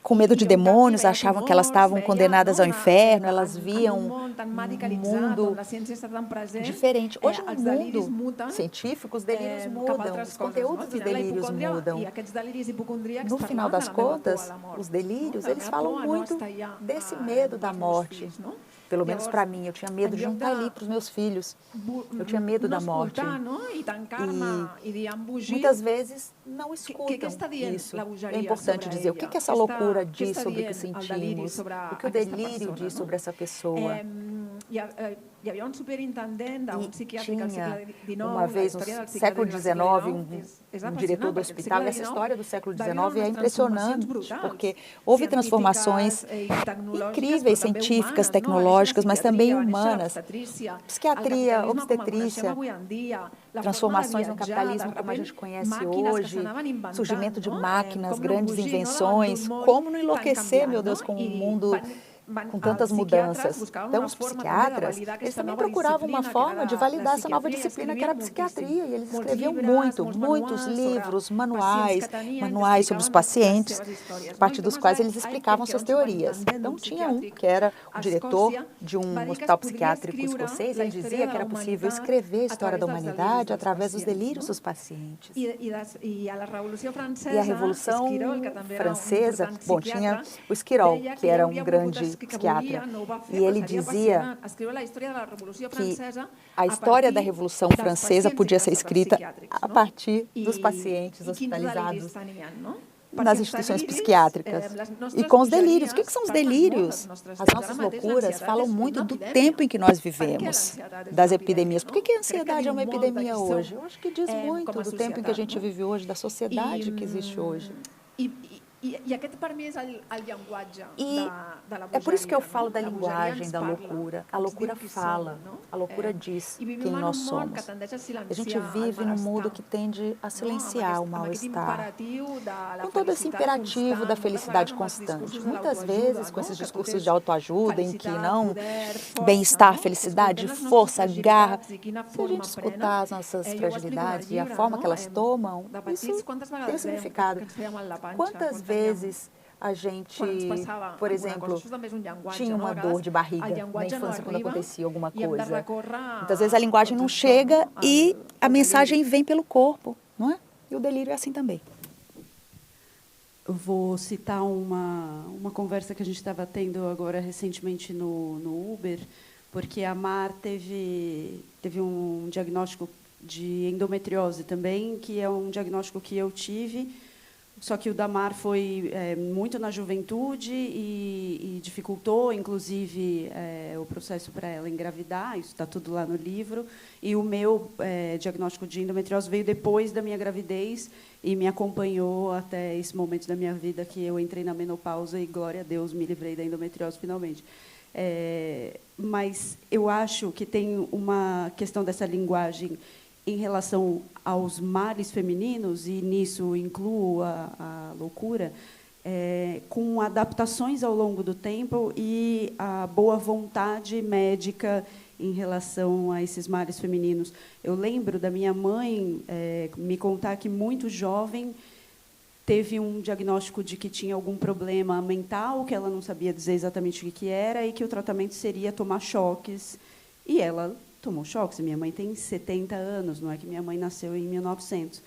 com medo de demônios, achavam que elas estavam condenadas ao inferno, elas viam um mundo diferente. Hoje, no mundo científico, os delírios mudam, os conteúdos dos delírios mudam. No final das contas, os delírios, eles falam muito desse medo da morte. Pelo menos para mim, eu tinha medo de não estar ali para os meus filhos. Eu tinha medo da morte. E muitas vezes não escutam isso. É importante dizer o que essa loucura diz sobre o que sentimos, o que o delírio diz sobre essa pessoa. E tinha uma vez, no século XIX, um diretor do hospital, essa história do século XIX é impressionante, porque houve transformações incríveis, científicas, tecnológicas, mas também humanas. Psiquiatria, obstetrícia, transformações no capitalismo como a gente conhece hoje, surgimento de máquinas, grandes invenções, como não enlouquecer, meu Deus, com um mundo com tantas mudanças. Então, os psiquiatras, eles também procuravam uma forma de validar essa nova disciplina que era a psiquiatria, e eles escreviam muitos livros, manuais sobre os pacientes, a partir dos quais eles explicavam suas teorias. Então, tinha um que era o diretor de um hospital psiquiátrico escocês, ele dizia que era possível escrever a história da humanidade através dos delírios dos pacientes. E a Revolução Francesa, bom, tinha o Esquirol, que era um grande psiquiatra, e ele dizia que a história da Revolução Francesa podia ser escrita a partir dos pacientes hospitalizados nas instituições psiquiátricas e com os delírios. O que são os delírios? As nossas loucuras falam muito do tempo em que nós vivemos, das epidemias. Por que a ansiedade é uma epidemia hoje? Eu acho que diz muito do tempo em que a gente vive hoje, da sociedade que existe hoje. E aquest, per mi, és el llenguatge de la é por isso que eu falo da linguagem da loucura. A loucura fala, a loucura diz quem nós somos. A gente vive num mundo que tende a silenciar o mal-estar, com todo esse imperativo da felicidade constante. Muitas vezes, com esses discursos de autoajuda, em que não bem-estar, felicidade, força, garra, se a gente escutar as nossas fragilidades e a forma que elas tomam, isso tem significado. Quantas vezes a gente, por exemplo, tinha uma dor de barriga na infância quando acontecia alguma coisa. Muitas vezes a linguagem não chega e a mensagem vem pelo corpo, não é? E o delírio é assim também. Eu vou citar uma conversa que a gente estava tendo agora recentemente no Uber, porque a Mar teve um diagnóstico de endometriose também, que é um diagnóstico que eu tive. Só que o da Mar foi muito na juventude e dificultou, inclusive, o processo para ela engravidar. Isso está tudo lá no livro. E o meu diagnóstico de endometriose veio depois da minha gravidez e me acompanhou até esse momento da minha vida que eu entrei na menopausa e, glória a Deus, me livrei da endometriose finalmente. Mas eu acho que tem uma questão dessa linguagem em relação aos males femininos, e nisso incluo a loucura, com adaptações ao longo do tempo e a boa vontade médica em relação a esses males femininos. Eu lembro da minha mãe me contar que, muito jovem, teve um diagnóstico de que tinha algum problema mental, que ela não sabia dizer exatamente o que era, e que o tratamento seria tomar choques. E ela tomou choques. Minha mãe tem 70 anos, não é que minha mãe nasceu em 1900.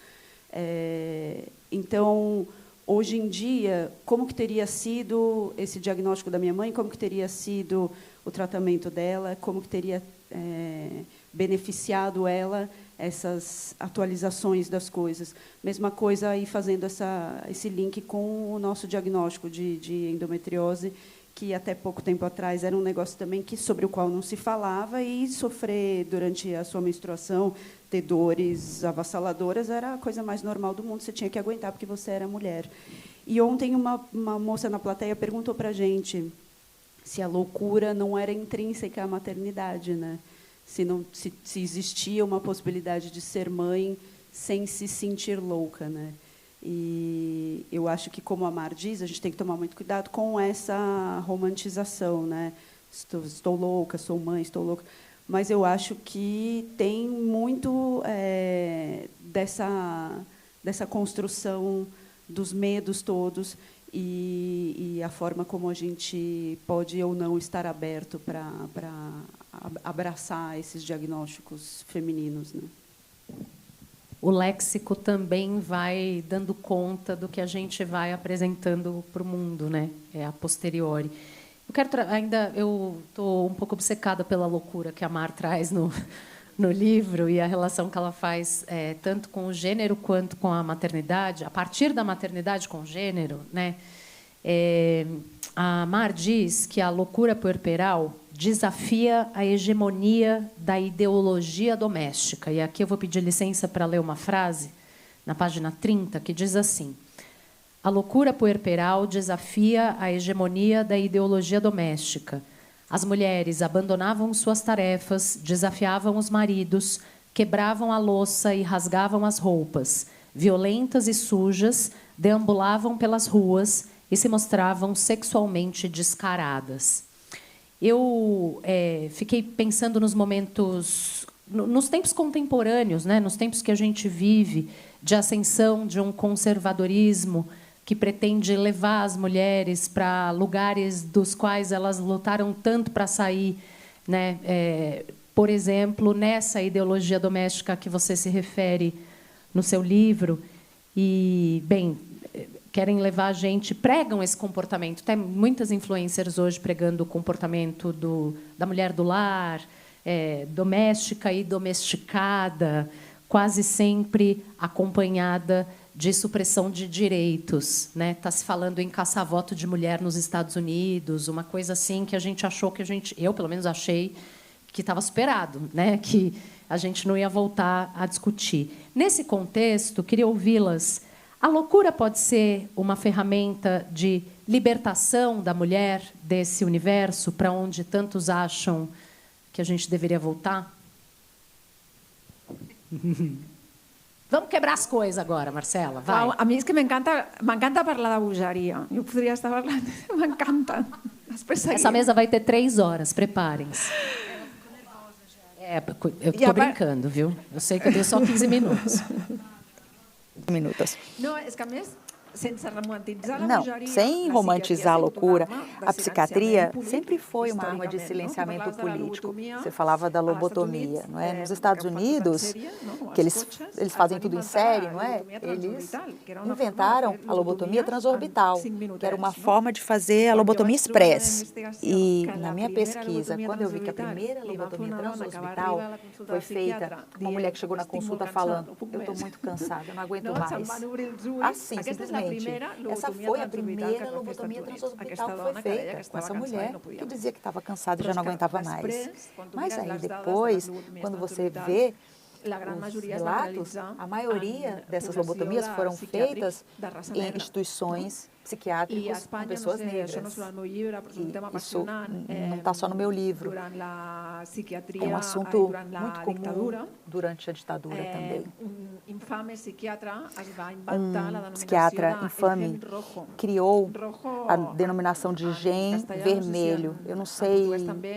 Então, hoje em dia, como que teria sido esse diagnóstico da minha mãe, como que teria sido o tratamento dela, como que teria beneficiado ela essas atualizações das coisas. Mesma coisa aí fazendo esse link com o nosso diagnóstico de endometriose, que até pouco tempo atrás era um negócio também sobre o qual não se falava, e sofrer durante a sua menstruação, ter dores avassaladoras, era a coisa mais normal do mundo, você tinha que aguentar porque você era mulher. E ontem uma moça na plateia perguntou para a gente se a loucura não era intrínseca à maternidade, né? Se existia uma possibilidade de ser mãe sem se sentir louca, né? E eu acho que, como a Mar diz, a gente tem que tomar muito cuidado com essa romantização, né? Estou louca, sou mãe, estou louca. Mas eu acho que tem muito dessa construção dos medos todos e a forma como a gente pode ou não estar aberto para abraçar esses diagnósticos femininos, né? O léxico também vai dando conta do que a gente vai apresentando para o mundo, né? A posteriori. Eu estou um pouco obcecada pela loucura que a Mar traz no livro, e a relação que ela faz tanto com o gênero quanto com a maternidade, a partir da maternidade com o gênero, né? A Mar diz que a loucura puerperal desafia a hegemonia da ideologia doméstica. E aqui eu vou pedir licença para ler uma frase, na página 30, que diz assim: a loucura puerperal desafia a hegemonia da ideologia doméstica. As mulheres abandonavam suas tarefas, desafiavam os maridos, quebravam a louça e rasgavam as roupas. Violentas e sujas, deambulavam pelas ruas e se mostravam sexualmente descaradas. Eu fiquei pensando nos momentos, nos tempos contemporâneos, né, nos tempos que a gente vive, de ascensão de um conservadorismo que pretende levar as mulheres para lugares dos quais elas lutaram tanto para sair, né? Por exemplo, nessa ideologia doméstica que você se refere no seu livro. E, bem, querem levar a gente, pregam esse comportamento. Tem muitas influencers hoje pregando o comportamento da mulher do lar, doméstica e domesticada, quase sempre acompanhada de supressão de direitos, né? Está se falando em caça-voto de mulher nos Estados Unidos, uma coisa assim que a gente achou eu pelo menos achei que estava superado, né? Que a gente não ia voltar a discutir. Nesse contexto, queria ouvi-las. A loucura pode ser uma ferramenta de libertação da mulher desse universo para onde tantos acham que a gente deveria voltar? Vamos quebrar as coisas agora, Marcela. Vai. A mim é que m'encanta parlar da bogeria. Eu poderia estar falando, m'encanta. Essa mesa vai ter 3 horas, preparem-se. Eu estou brincando, viu? Eu sei que eu tenho só 15 minutos. Não, é que a més, sem romantizar a loucura, a psiquiatria sempre foi uma arma de silenciamento político. Você falava da lobotomia, não é? Nos Estados Unidos, que eles fazem tudo em série, não é? Eles inventaram a lobotomia transorbital, que era uma forma de fazer a lobotomia express. E na minha pesquisa, quando eu vi que a primeira lobotomia transorbital foi feita, uma mulher que chegou na consulta falando: eu estou muito cansada, eu não aguento mais. Assim, simplesmente. Essa foi a primeira lobotomia transorbital que foi feita com essa mulher que dizia que estava cansada e já não aguentava mais. Mas aí depois, quando você vê os relatos, a maioria dessas lobotomias foram feitas em instituições psiquiátricos com pessoas negras. Isso não está só no meu livro. É um assunto muito comum durante a ditadura também. Um psiquiatra infame criou a denominação de gen vermelho. Eu não sei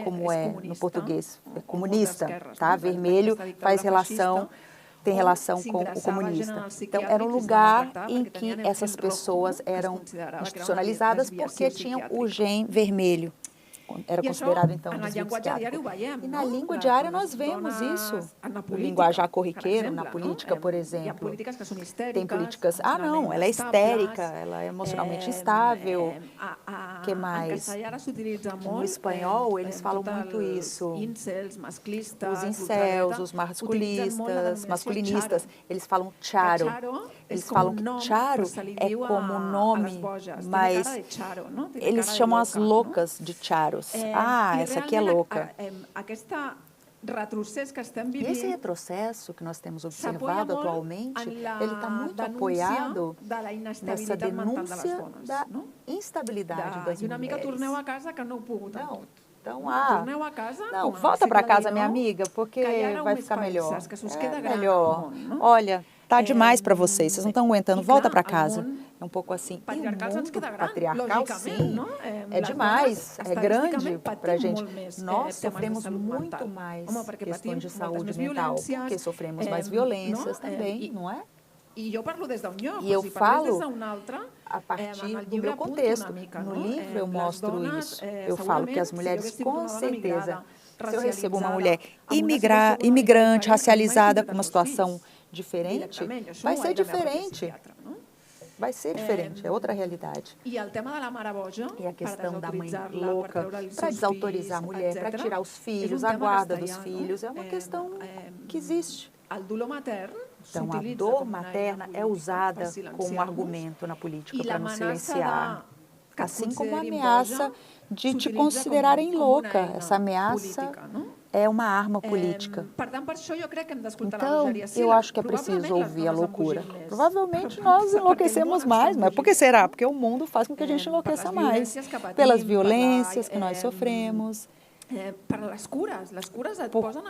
como é no português. É comunista, tá? Vermelho tem relação com o comunista. Então, era um lugar em que essas pessoas eram institucionalizadas porque tinham o gen vermelho. Era considerado, então, desvio psiquiátrico. E na língua diária nós vemos isso. No linguajar corriqueiro, na política, por exemplo. Tem políticas... não, ela é histérica, ela é emocionalmente instável. O que mais? No espanhol, eles falam muito isso. Os incels, os masculinistas, eles falam charo. Eles falam que charo é como um nome, mas eles chamam as loucas de charo. Essa aqui é louca. E esse retrocesso que nós temos observado atualmente, ele está muito apoiado nessa denúncia da instabilidade das mulheres. Não, volta para casa, minha amiga, porque vai ficar melhor. Melhor. Olha, tá demais para vocês não estão aguentando, volta para casa. É um pouco assim. E o mundo patriarcal, sim, é demais, é grande para a gente. Nós sofremos muito mais questões de saúde mental, porque sofremos mais violências também, não é? E eu falo a partir do meu contexto. No livro eu mostro isso. Eu falo que as mulheres, com certeza, se eu recebo uma mulher imigrante, racializada, com uma situação diferente, vai ser diferente. Vai ser diferente, é outra realidade. E a questão da mãe louca, para desautorizar a mulher, para tirar os filhos, a guarda dos filhos, é uma questão que existe. Então, a dor materna é usada como argumento na política para nos silenciar. Assim como a ameaça de te considerarem louca. Essa ameaça é uma arma política. Então, eu acho que é preciso ouvir a loucura. Provavelmente nós enlouquecemos mais, mas por que será? Porque o mundo faz com que a gente enlouqueça mais. Pelas violências que nós sofremos.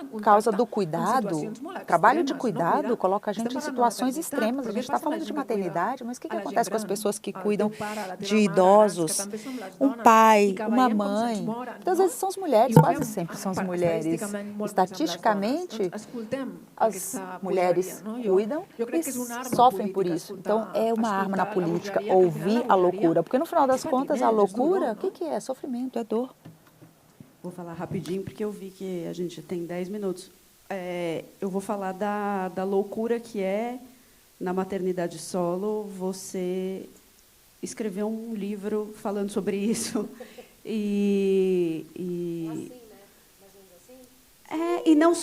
Por causa do cuidado, o trabalho de cuidado coloca a gente em situações extremas. A gente está falando de maternidade, mas o que acontece com as pessoas que cuidam de idosos? Um pai, uma mãe. Muitas vezes são as mulheres, quase sempre são as mulheres. Estatisticamente, as mulheres cuidam e sofrem por isso. Então, é uma arma na política, ouvir a loucura. Porque, no final das contas, a loucura, o que é? Sofrimento, é dor. Vou falar rapidinho, porque eu vi que a gente tem 10 minutos. Eu vou falar da loucura que é, na maternidade solo, você escrever um livro falando sobre isso. E não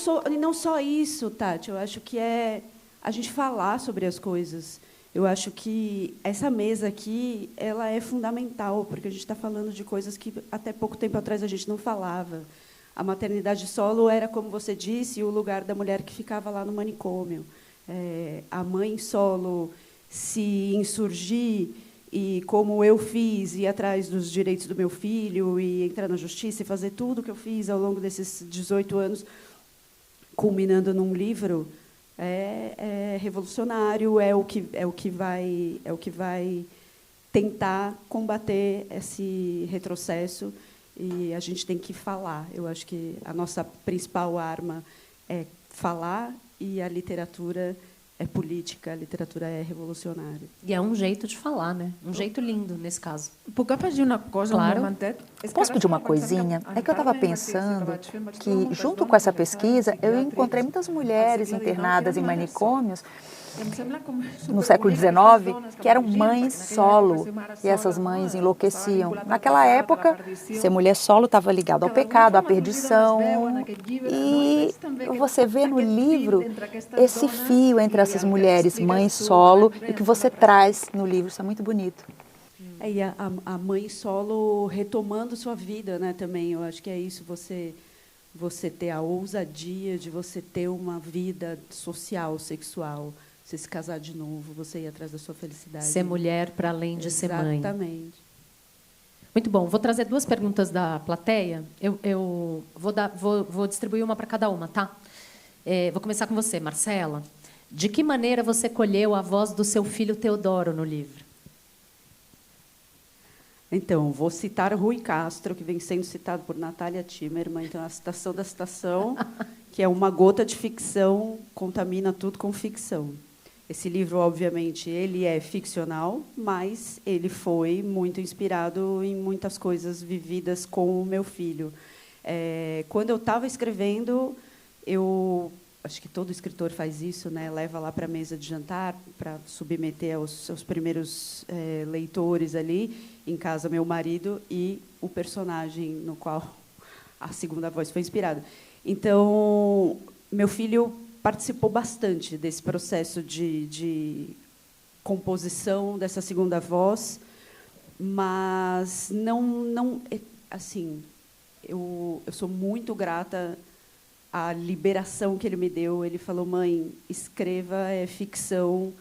só isso, Tati. Eu acho que é a gente falar sobre as coisas. Eu acho que essa mesa aqui, ela é fundamental, porque a gente está falando de coisas que até pouco tempo atrás a gente não falava. A maternidade solo era, como você disse, o lugar da mulher que ficava lá no manicômio. A mãe solo se insurgir e, como eu fiz, ir atrás dos direitos do meu filho e entrar na justiça e fazer tudo o que eu fiz ao longo desses 18 anos, culminando num livro, é revolucionário, é o que vai tentar combater esse retrocesso, e a gente tem que falar. Eu acho que a nossa principal arma é falar, e a literatura é política, a literatura é revolucionária. E é um jeito de falar, né? Um jeito lindo, nesse caso. Claro. Posso pedir uma coisinha? É que eu estava pensando que, junto com essa pesquisa, eu encontrei muitas mulheres internadas em manicômios no século XIX, que eram mães solo, e essas mães enlouqueciam. Naquela época, ser mulher solo estava ligado ao pecado, à perdição, e você vê no livro esse fio entre essas mulheres, mães solo, e o que você traz no livro, isso é muito bonito. E a mãe solo retomando sua vida, né, também. Eu acho que é isso, você ter a ousadia de você ter uma vida social, sexual. você se casar de novo, você ir atrás da sua felicidade. Ser mulher para além de ser mãe. Exatamente. Muito bom. Vou trazer 2 perguntas da plateia. Eu vou distribuir uma para cada uma, tá? Vou começar com você, Marcela. De que maneira você colheu a voz do seu filho Teodoro no livro? Então, vou citar Rui Castro, que vem sendo citado por Natália Timmerman. Então, a citação da citação, que é uma gota de ficção, contamina tudo com ficção. Esse livro, obviamente, ele é ficcional, mas ele foi muito inspirado em muitas coisas vividas com o meu filho. Quando eu estava escrevendo, acho que todo escritor faz isso, né? Leva lá para a mesa de jantar para submeter aos seus primeiros leitores ali, em casa meu marido e o personagem no qual a segunda voz foi inspirada. Então, meu filho participou bastante desse processo de composição dessa segunda voz, mas não assim, eu sou muito grata à liberação que ele me deu. Ele falou: mãe, escreva, é ficção,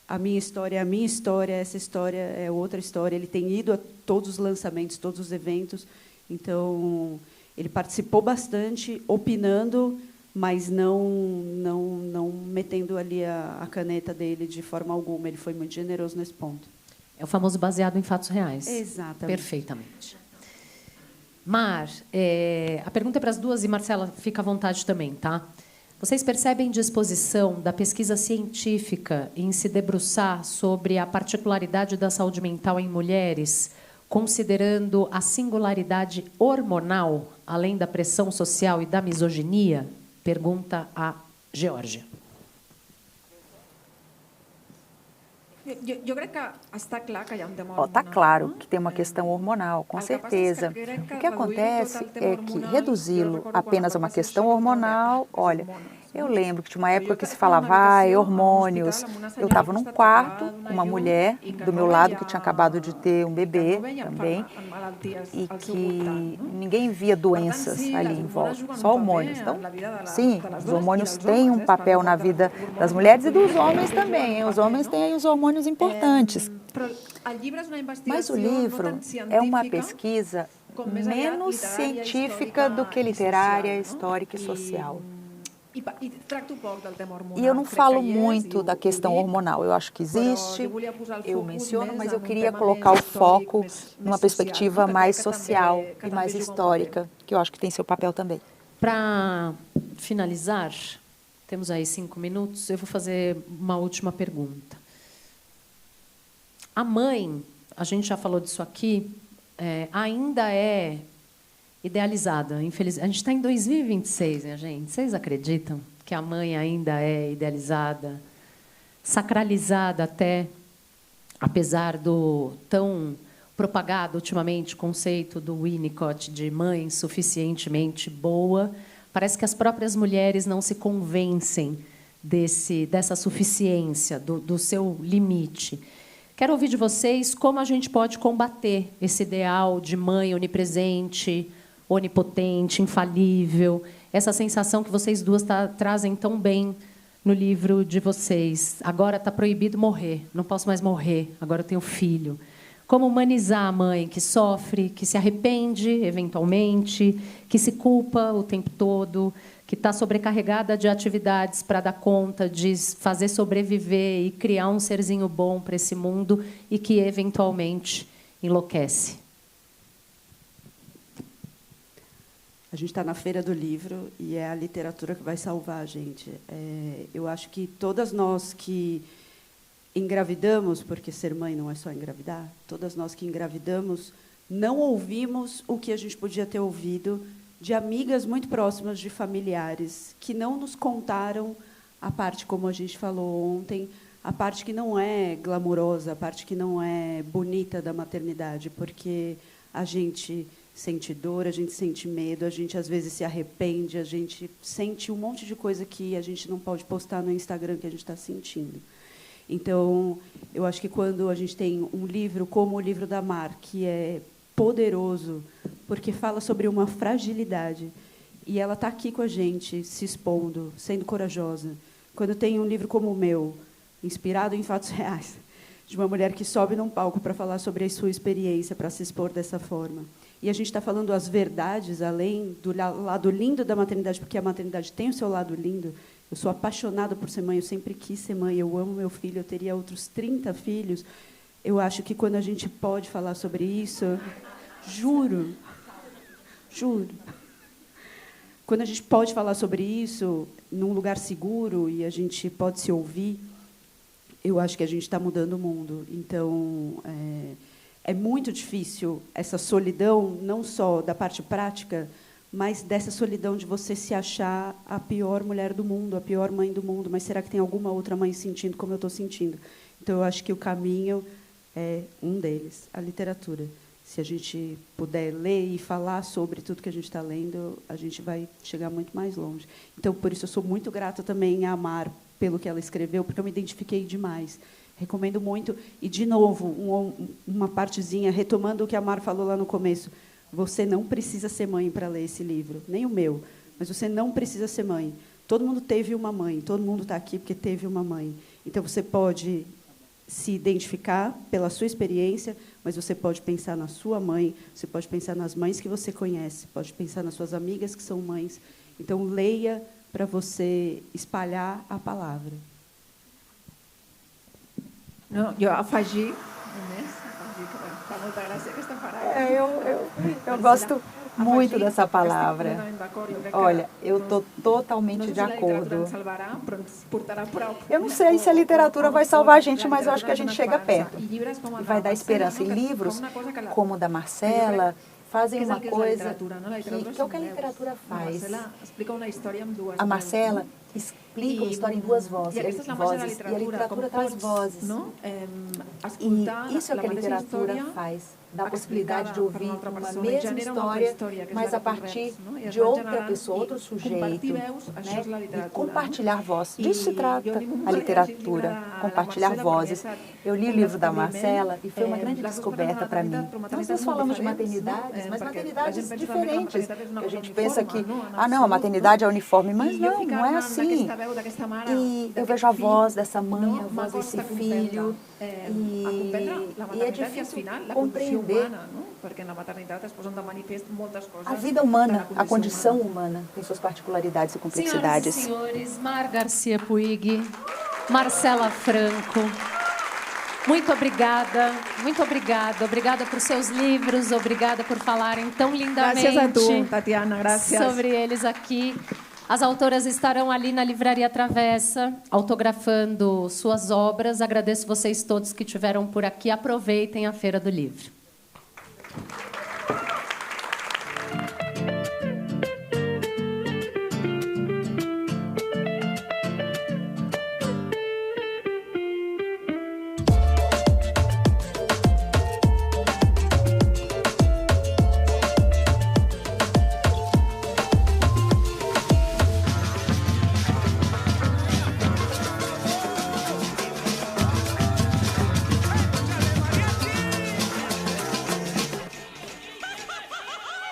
a minha história, essa história é outra história. Ele tem ido a todos os lançamentos, todos os eventos, então ele participou bastante, opinando, mas não metendo ali a caneta dele de forma alguma. Ele foi muito generoso nesse ponto. É o famoso baseado em fatos reais. Exatamente. Perfeitamente. Mar, a pergunta é para as duas, e Marcela, fica à vontade também, tá? Vocês percebem disposição da pesquisa científica em se debruçar sobre a particularidade da saúde mental em mulheres, considerando a singularidade hormonal, além da pressão social e da misoginia? Pergunta a Geórgia. Está claro que tem uma questão hormonal, com certeza. O que acontece é que reduzi-lo apenas a uma questão hormonal, olha, eu lembro que tinha uma época que se falava, hormônios. Eu estava num quarto com uma mulher do meu lado que tinha acabado de ter um bebê também e que ninguém via doenças ali em volta, só hormônios. Então, sim, os hormônios têm um papel na vida das mulheres e dos homens também. Os homens têm aí os hormônios importantes. Mas o livro é uma pesquisa menos científica do que literária, histórica e social. E eu não falo muito da questão hormonal. Eu acho que existe, eu menciono, mas eu queria colocar o foco numa perspectiva mais social e mais histórica, que eu acho que tem seu papel também. Para finalizar, temos aí 5 minutos, eu vou fazer uma última pergunta. A mãe, a gente já falou disso aqui, ainda é idealizada, infelizmente. A gente está em 2026, né, gente? Vocês acreditam que a mãe ainda é idealizada, sacralizada até, apesar do tão propagado ultimamente conceito do Winnicott de mãe suficientemente boa? Parece que as próprias mulheres não se convencem dessa suficiência, do seu limite. Quero ouvir de vocês como a gente pode combater esse ideal de mãe onipresente, onipotente, infalível, essa sensação que vocês duas trazem tão bem no livro de vocês. Agora está proibido morrer, não posso mais morrer, agora eu tenho filho. Como humanizar a mãe que sofre, que se arrepende, eventualmente, que se culpa o tempo todo, que está sobrecarregada de atividades para dar conta de fazer sobreviver e criar um serzinho bom para esse mundo e que, eventualmente, enlouquece. A gente está na Feira do Livro e é a literatura que vai salvar a gente. Eu acho que todas nós que engravidamos, porque ser mãe não é só engravidar, todas nós que engravidamos não ouvimos o que a gente podia ter ouvido de amigas muito próximas, de familiares, que não nos contaram a parte, como a gente falou ontem, a parte que não é glamurosa, a parte que não é bonita da maternidade, porque a gente sente dor, a gente sente medo, a gente às vezes se arrepende, a gente sente um monte de coisa que a gente não pode postar no Instagram que a gente está sentindo. Então, eu acho que quando a gente tem um livro como o livro da Mar, que é poderoso, porque fala sobre uma fragilidade, e ela está aqui com a gente, se expondo, sendo corajosa. Quando tem um livro como o meu, inspirado em fatos reais, de uma mulher que sobe num palco para falar sobre a sua experiência, para se expor dessa forma. E a gente está falando as verdades, além do lado lindo da maternidade, porque a maternidade tem o seu lado lindo. Eu sou apaixonada por ser mãe, eu sempre quis ser mãe, eu amo meu filho, eu teria outros 30 filhos. Eu acho que quando a gente pode falar sobre isso, juro, quando a gente pode falar sobre isso num lugar seguro e a gente pode se ouvir, eu acho que a gente está mudando o mundo. Então, é muito difícil essa solidão, não só da parte prática, mas dessa solidão de você se achar a pior mulher do mundo, a pior mãe do mundo. Mas será que tem alguma outra mãe sentindo como eu estou sentindo? Então, eu acho que o caminho é um deles, a literatura. Se a gente puder ler e falar sobre tudo que a gente está lendo, a gente vai chegar muito mais longe. Então, por isso, eu sou muito grata também a Amar pelo que ela escreveu, porque eu me identifiquei demais. Recomendo muito. E, de novo, uma partezinha, retomando o que a Amar falou lá no começo, você não precisa ser mãe para ler esse livro, nem o meu, mas você não precisa ser mãe. Todo mundo teve uma mãe, todo mundo está aqui porque teve uma mãe. Então, você pode se identificar pela sua experiência, mas você pode pensar na sua mãe, você pode pensar nas mães que você conhece, pode pensar nas suas amigas que são mães. Então, leia para você espalhar a palavra. Não, eu afagi, muita graça esta parágrafo. Eu gosto muito dessa palavra. Olha, eu estou totalmente de acordo. Eu não sei se a literatura vai salvar a gente, mas eu acho que a gente chega perto. E vai dar esperança. E livros como o da Marcela fazem uma coisa que é o que a literatura faz. A Marcela explica uma história em duas vozes, e a literatura traz vozes. E isso é o que a literatura faz. Dá a possibilidade de ouvir uma mesma história, mas a partir de outra pessoa, outro sujeito, né? E compartilhar voz. Disso se trata a literatura, compartilhar vozes. Eu li o livro da Marcela e foi uma grande descoberta para mim. Nós falamos de maternidades, mas maternidades diferentes. A gente pensa que, não, a maternidade é uniforme, mas não é assim. E eu vejo a voz dessa mãe, a voz desse filho, e é difícil compreender a vida humana, a condição humana tem suas particularidades e complexidades. Senhoras e senhores, Mar Garcia Puig, Marcela Franco, muito obrigada, obrigada por seus livros, obrigada por falarem tão lindamente gracias a tu, Tatiana, gracias. Sobre eles aqui. As autoras estarão ali na Livraria Travessa, autografando suas obras. Agradeço vocês todos que estiveram por aqui. Aproveitem a Feira do Livro.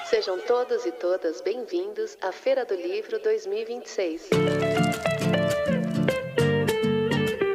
Sejam todos e todas bem-vindos à Feira do Livro 2026.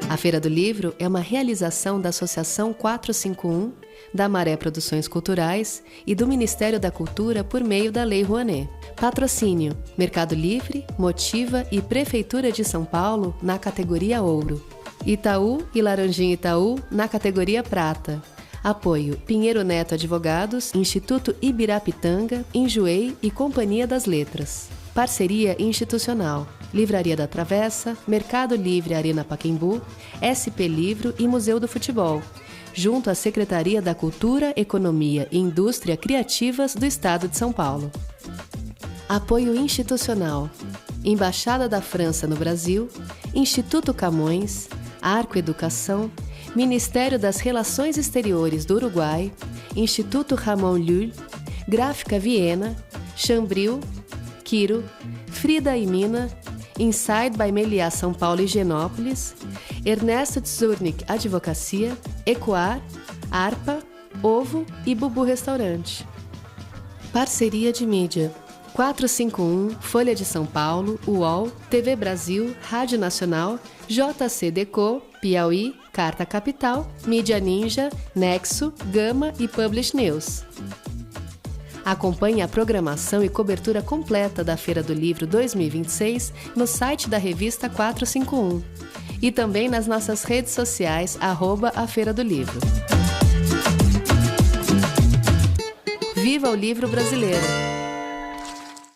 A Feira do Livro é uma realização da Associação 451, da Maré Produções Culturais e do Ministério da Cultura por meio da Lei Rouanet. Patrocínio: Mercado Livre, Motiva e Prefeitura de São Paulo na categoria Ouro. Itaú e Laranjinha Itaú na categoria Prata. Apoio: Pinheiro Neto Advogados, Instituto Ibirapitanga, Enjoei e Companhia das Letras. Parceria institucional: Livraria da Travessa, Mercado Livre Arena Pacaembu, SP Livro e Museu do Futebol, junto à Secretaria da Cultura, Economia e Indústria Criativas do Estado de São Paulo. Apoio institucional: Embaixada da França no Brasil, Instituto Camões, Arco Educação, Ministério das Relações Exteriores do Uruguai, Instituto Ramon Llull, Gráfica Viena, Chambril, Quiro, Frida e Mina, Inside by Meliá São Paulo e Higienópolis, Ernesto Tzurnik Advocacia, Ecoar, Arpa, Ovo e Bubu Restaurante. Parceria de mídia: 451, Folha de São Paulo, UOL, TV Brasil, Rádio Nacional, JCDecaux, Piauí, Carta Capital, Mídia Ninja, Nexo, Gama e Publish News. Acompanhe a programação e cobertura completa da Feira do Livro 2026 no site da revista 451 e também nas nossas redes sociais, @a Feira do Livro. Viva o livro brasileiro!